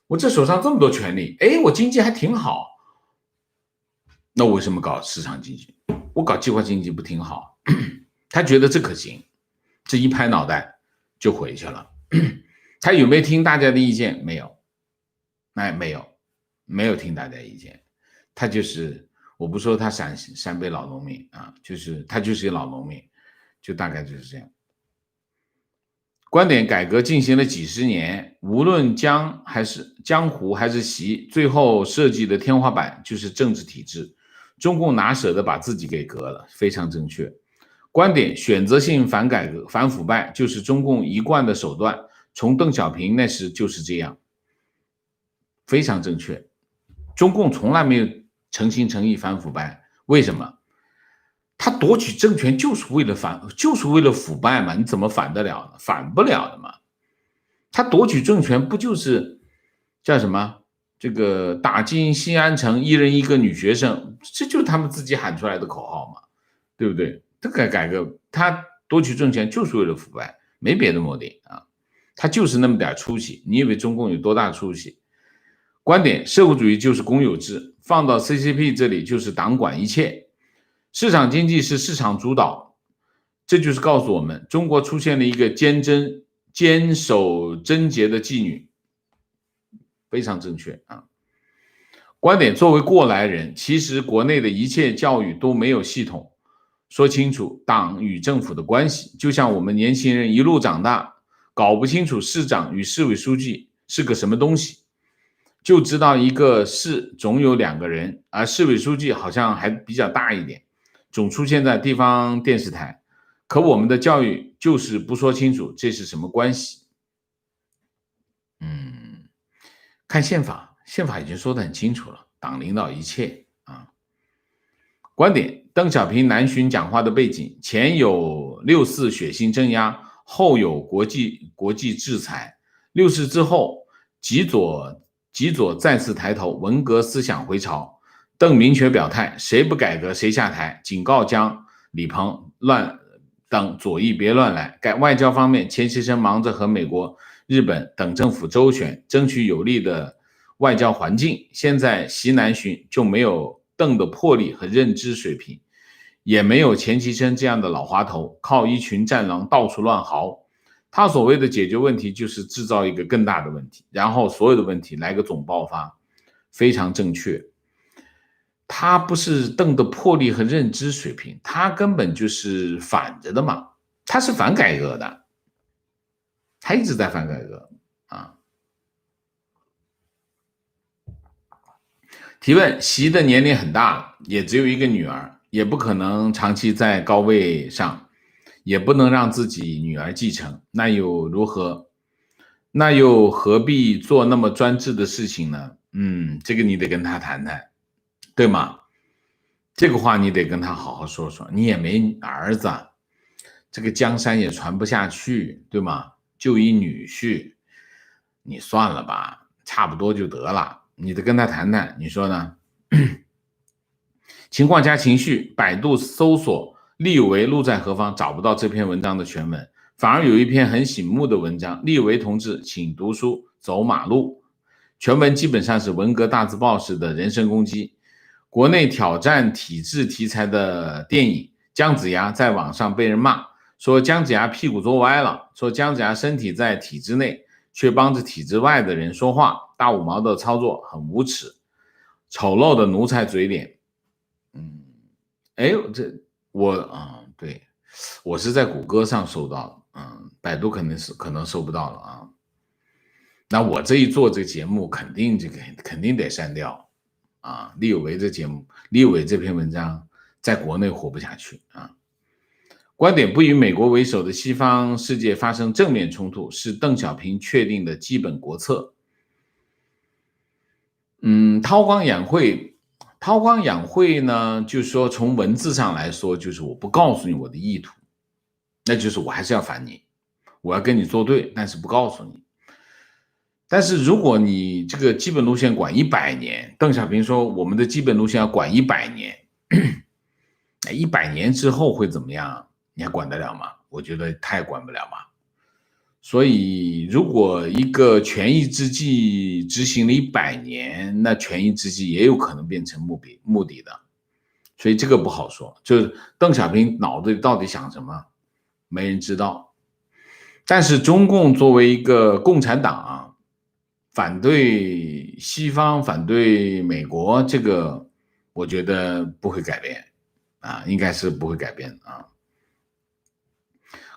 我这手上这么多权利，我经济还挺好，那为什么搞市场经济？我搞计划经济不挺好？他觉得这可行，这一拍脑袋就回去了。他有没有听大家的意见？没有，没有听大家意见。他就是我不说他陕北老农民啊，他就是一老农民，就大概就是这样。观点改革进行了几十年，无论江湖还是习，最后设计的天花板就是政治体制。中共哪舍得把自己给革了？非常正确。观点选择性反改革、反腐败就是中共一贯的手段，从邓小平那时就是这样，非常正确。中共从来没有诚心诚意反腐败，为什么？他夺取政权就是为了腐败嘛，你怎么反得了呢？反不了的嘛。他夺取政权不就是叫什么？这个打进西安城，一人一个女学生，这就是他们自己喊出来的口号嘛，对不对？这个改革，他夺取政权就是为了腐败，没别的目的啊，他就是那么点出息。你以为中共有多大出息？观点：社会主义就是公有制，放到 CCP 这里就是党管一切，市场经济是市场主导，这就是告诉我们，中国出现了一个坚守贞洁的妓女。非常正确啊！观点：作为过来人，其实国内的一切教育都没有系统说清楚党与政府的关系，就像我们年轻人一路长大，搞不清楚市长与市委书记是个什么东西，就知道一个市总有2个人，而市委书记好像还比较大一点，总出现在地方电视台。可我们的教育就是不说清楚这是什么关系。看宪法，宪法已经说得很清楚了，党领导一切啊。观点：邓小平南巡讲话的背景，前有6·4血腥镇压，后有国际制裁。6·4之后，极左再次抬头，文革思想回潮。邓明确表态，谁不改革谁下台，警告江、李鹏等左翼别乱来。外交方面，钱其琛忙着和美国、日本等政府周旋，争取有利的外交环境。现在习南巡就没有邓的魄力和认知水平，也没有钱其琛这样的老滑头，靠一群战狼到处乱嚎。他所谓的解决问题，就是制造一个更大的问题，然后所有的问题来个总爆发，非常正确。他不是邓的魄力和认知水平，他根本就是反着的嘛，他是反改革的，他一直在反改革啊。提问：习的年龄很大了，也只有一个女儿，也不可能长期在高位上，也不能让自己女儿继承，那又如何？那又何必做那么专制的事情呢？这个你得跟他谈谈，对吗？这个话你得跟他好好说说。你也没儿子，这个江山也传不下去，对吗？就一女婿，你算了吧，差不多就得了。你得跟他谈谈，你说呢？情况加情绪，百度搜索立有为路在何方，找不到这篇文章的全文，反而有一篇很醒目的文章，立有为同志请读书走马路。全文基本上是文革大字报式的人身攻击，国内挑战体制题材的电影，姜子牙在网上被人骂，说姜子牙屁股坐歪了，说姜子牙身体在体制内，却帮着体制外的人说话，大五毛的操作很无耻，丑陋的奴才嘴脸。对，我是在谷歌上搜到的，百度可能搜不到了啊。那我这一做这个节目，肯定得删掉啊！李有为这篇文章在国内活不下去啊。观点不与美国为首的西方世界发生正面冲突，是邓小平确定的基本国策。韬光养晦呢，就是说从文字上来说，就是我不告诉你我的意图，那就是我还是要反你，我要跟你作对，但是不告诉你。但是如果你这个基本路线管100年，邓小平说我们的基本路线要管100年，100年之后会怎么样？你还管得了吗？我觉得他也管不了嘛。所以如果一个权宜之计执行了100年，那权宜之计也有可能变成目的的，所以这个不好说。就是邓小平脑子里到底想什么，没人知道。但是中共作为一个共产党啊，反对西方，反对美国，这个我觉得不会改变啊，应该是不会改变啊。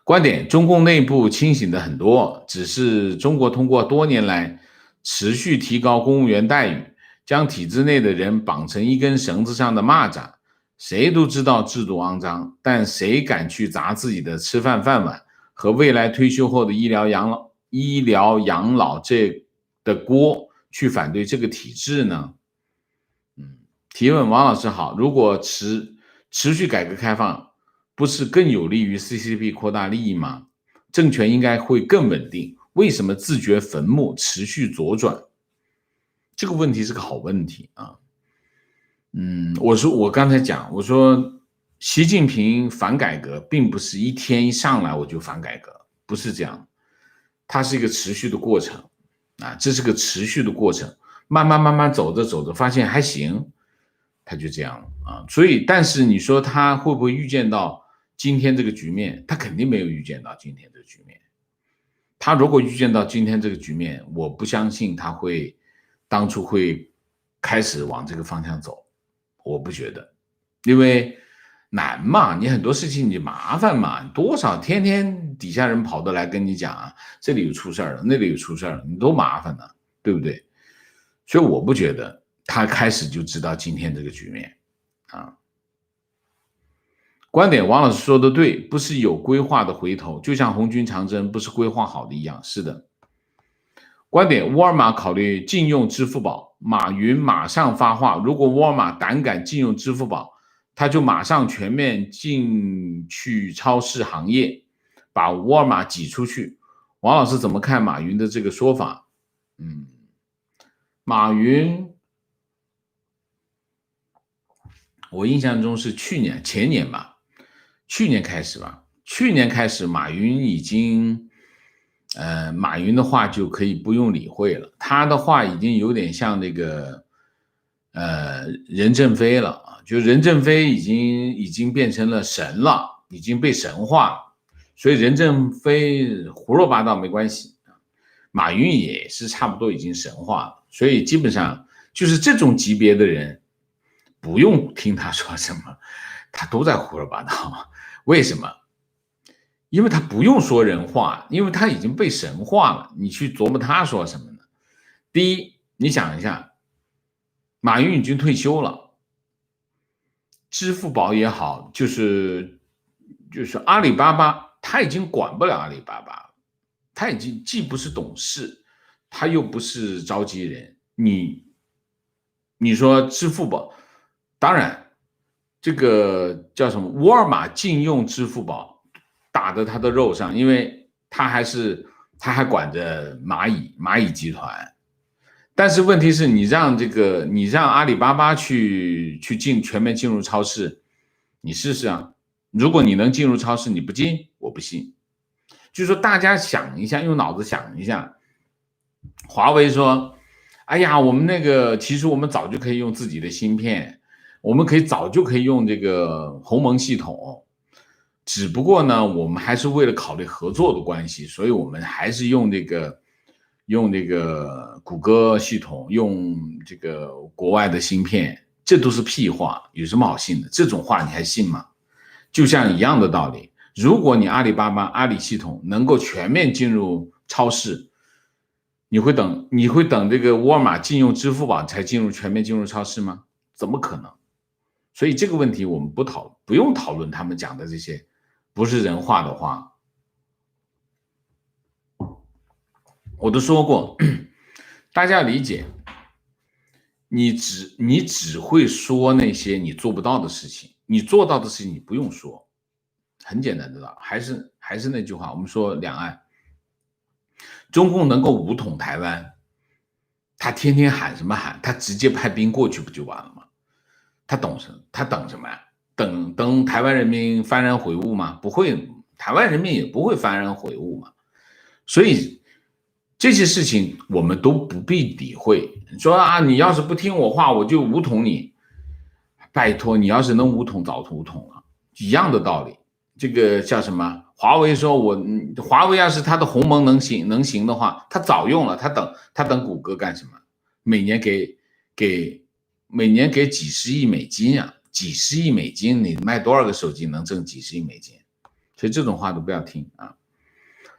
观点：中共内部清醒的很多，只是中国通过多年来持续提高公务员待遇，将体制内的人绑成一根绳子上的蚂蚱，谁都知道制度肮脏，但谁敢去砸自己的吃饭饭碗和未来退休后的医疗养老这的锅去反对这个体制呢？提问：王老师好，如果持续改革开放，不是更有利于 CCP 扩大利益吗？政权应该会更稳定，为什么自掘坟墓，持续左转？这个问题是个好问题啊。我刚才讲，我说习近平反改革，并不是一天一上来我就反改革，不是这样，它是一个持续的过程啊，这是个持续的过程，慢慢走着，发现还行，他就这样了啊。所以，但是你说他会不会预见到今天这个局面？他肯定没有预见到今天这个局面。他如果预见到今天这个局面，我不相信他会当初会开始往这个方向走，我不觉得，因为难嘛，你很多事情你麻烦嘛，多少天天底下人跑得来跟你讲啊，这里有出事了，那里有出事了，你多麻烦呢，对不对？所以我不觉得他开始就知道今天这个局面啊。观点：王老师说的对，不是有规划的回头，就像红军长征不是规划好的一样。是的。观点：沃尔玛考虑禁用支付宝，马云马上发话，如果沃尔玛胆敢禁用支付宝，他就马上全面进去超市行业，把沃尔玛挤出去。王老师怎么看马云的这个说法？马云，我印象中是前年吧。去年开始，马云已经，马云的话就可以不用理会了。他的话已经有点像那个，任正非了啊，就任正非已经变成了神了，已经被神化了。所以任正非胡说八道没关系，马云也是差不多已经神化了。所以基本上就是这种级别的人，不用听他说什么，他都在胡说八道。为什么？因为他不用说人话，因为他已经被神化了，你去琢磨他说什么呢？第一，你想一下，马云已经退休了，支付宝也好，就是阿里巴巴，他已经管不了阿里巴巴了，他已经既不是董事，他又不是召集人，你说支付宝，当然这个叫什么？沃尔玛禁用支付宝，打在他的肉上，因为他还管着蚂蚁集团。但是问题是你让阿里巴巴去全面进入超市，你试试啊！如果你能进入超市，你不进，我不信。就是说大家想一下，用脑子想一下，华为说：“哎呀，我们其实我们早就可以用自己的芯片。”我们早就可以用这个鸿蒙系统，只不过呢，我们还是为了考虑合作的关系，所以我们还是用这个谷歌系统，用这个国外的芯片，这都是屁话，有什么好信的？这种话你还信吗？就像一样的道理，如果你阿里巴巴阿里系统能够全面进入超市，你会等这个沃尔玛禁用支付宝才全面进入超市吗？怎么可能？所以这个问题我们不用讨论他们讲的这些不是人话的话。我都说过，大家要理解，你只会说那些你做不到的事情，你做到的事情你不用说，很简单的道理。还是那句话，我们说两岸，中共能够武统台湾，他天天喊什么喊？他直接派兵过去不就完了吗？他等什么呀？等台湾人民幡然悔悟吗？不会，台湾人民也不会幡然悔悟嘛。所以这些事情我们都不必理会。说啊，你要是不听我话，我就武统你。拜托，你要是能武统，早武统了，一样的道理。这个叫什么？华为说华为要是它的鸿蒙能行的话，它早用了，它等谷歌干什么？每年给几十亿美金啊，几十亿美金，你卖多少个手机能挣几十亿美金？所以这种话都不要听啊。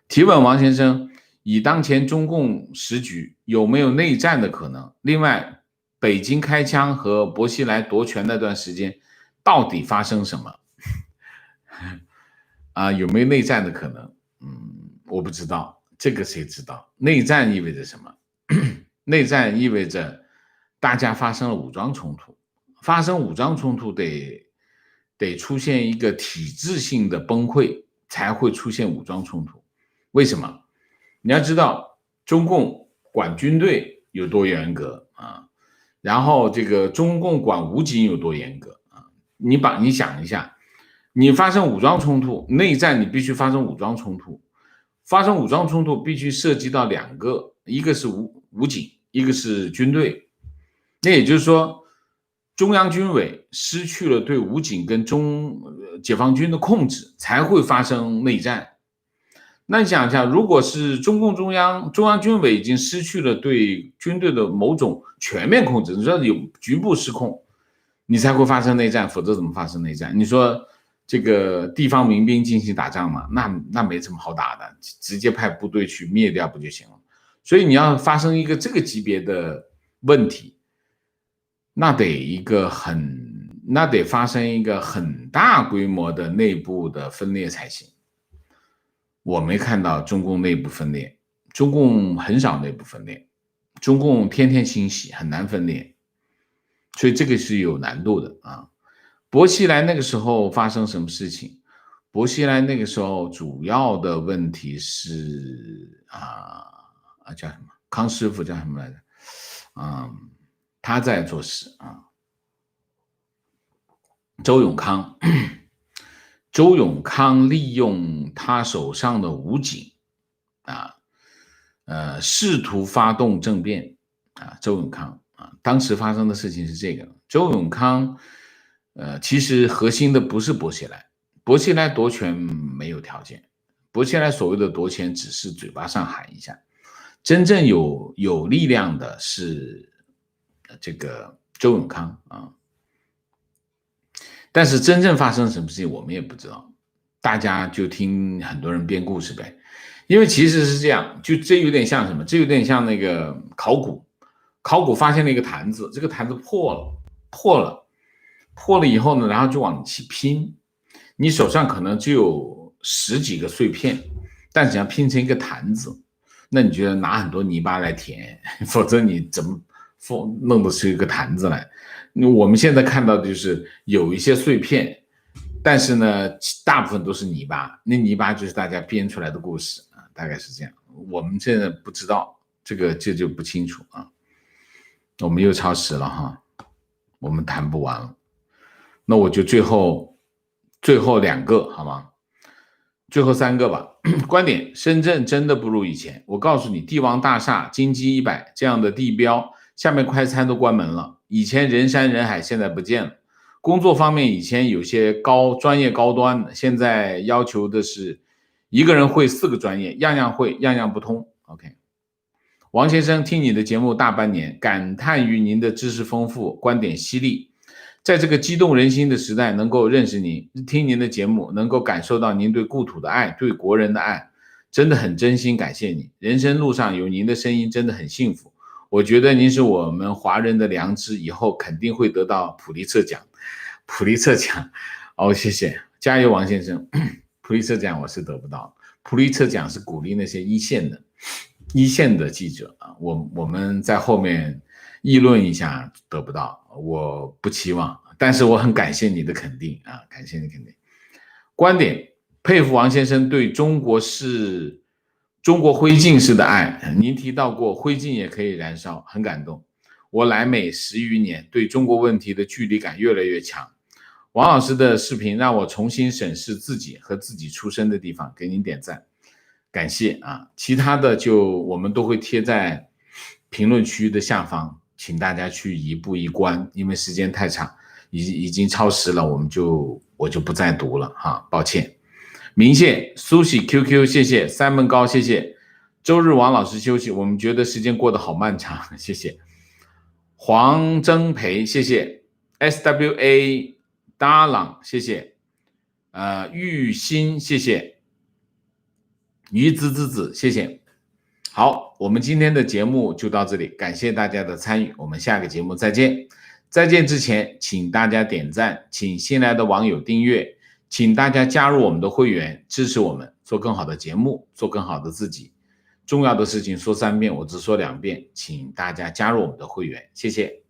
提问王先生，以当前中共时局，有没有内战的可能？另外，北京开枪和薄熙来夺权那段时间，到底发生什么？有没有内战的可能？我不知道，这个谁知道？内战意味着什么？内战意味着大家发生了武装冲突，发生武装冲突得出现一个体制性的崩溃，才会出现武装冲突。为什么？你要知道，中共管军队有多严格啊，然后这个中共管武警有多严格啊？你想一下，你发生武装冲突，内战你必须发生武装冲突，发生武装冲突必须涉及到两个，一个是武警，一个是军队。那也就是说，中央军委失去了对武警跟解放军的控制，才会发生内战。那你想一下，如果是中共中央军委已经失去了对军队的某种全面控制，你说有局部失控，你才会发生内战，否则怎么发生内战？你说这个地方民兵进行打仗嘛，那没什么好打的，直接派部队去灭掉不就行了？所以你要发生一个这个级别的问题，那得发生一个很大规模的内部的分裂才行。我没看到中共内部分裂，中共很少内部分裂，中共天天清洗，很难分裂，所以这个是有难度的啊。薄熙来那个时候发生什么事情？薄熙来那个时候主要的问题是叫什么？康师傅叫什么来着？他在做事啊。周永康利用他手上的武警试图发动政变周永康当时发生的事情是这个。周永康其实核心的不是薄熙来，薄熙来夺权没有条件，薄熙来所谓的夺权只是嘴巴上喊一下，真正有力量的是这个周永康但是真正发生什么事情我们也不知道，大家就听很多人编故事呗。因为其实是这样，这有点像什么？这有点像那个考古发现了一个坛子，这个坛子破了以后呢，然后就往起拼，你手上可能只有10几个碎片，但是要拼成一个坛子，那你就要拿很多泥巴来填，否则你怎么弄得出一个坛子来？我们现在看到的就是有一些碎片，但是呢，大部分都是泥巴，那泥巴就是大家编出来的故事大概是这样。我们现在不知道这就不清楚我们又超时了哈，我们谈不完了。那我就最后2个好吗？最后3个吧。观点：深圳真的不如以前。我告诉你，帝王大厦、金鸡100这样的地标，下面快餐都关门了。以前人山人海，现在不见了。工作方面以前有些专业高端的，现在要求的是一个人会4个专业，样样会，样样不通。OK， 王先生，听你的节目大半年，感叹于您的知识丰富，观点犀利。在这个激动人心的时代，能够认识您，听您的节目，能够感受到您对故土的爱，对国人的爱，真的很真心感谢你。人生路上有您的声音，真的很幸福。我觉得您是我们华人的良知，以后肯定会得到普利策奖。普利策奖，谢谢，加油，王先生。普利策奖我是得不到，普利策奖是鼓励那些一线的记者啊，我们在后面议论一下得不到，我不期望，但是我很感谢你的肯定啊，感谢你肯定。观点，佩服王先生对中国灰烬式的爱，您提到过灰烬也可以燃烧，很感动。我来美10余年，对中国问题的距离感越来越强。王老师的视频让我重新审视自己和自己出生的地方，给您点赞，感谢啊！其他的我们都会贴在评论区的下方，请大家去一步一关，因为时间太长，已经超时了，我就不再读了哈，抱歉。明谢苏喜 QQ 谢谢，三门高谢谢，周日王老师休息，我们觉得时间过得好漫长，谢谢。黄征培谢谢 SWA 达朗谢谢，玉鑫谢谢，于子谢谢。好，我们今天的节目就到这里，感谢大家的参与，我们下个节目再见。再见之前，请大家点赞，请新来的网友订阅，请大家加入我们的会员，支持我们做更好的节目，做更好的自己。重要的事情说3遍，我只说2遍，请大家加入我们的会员，谢谢。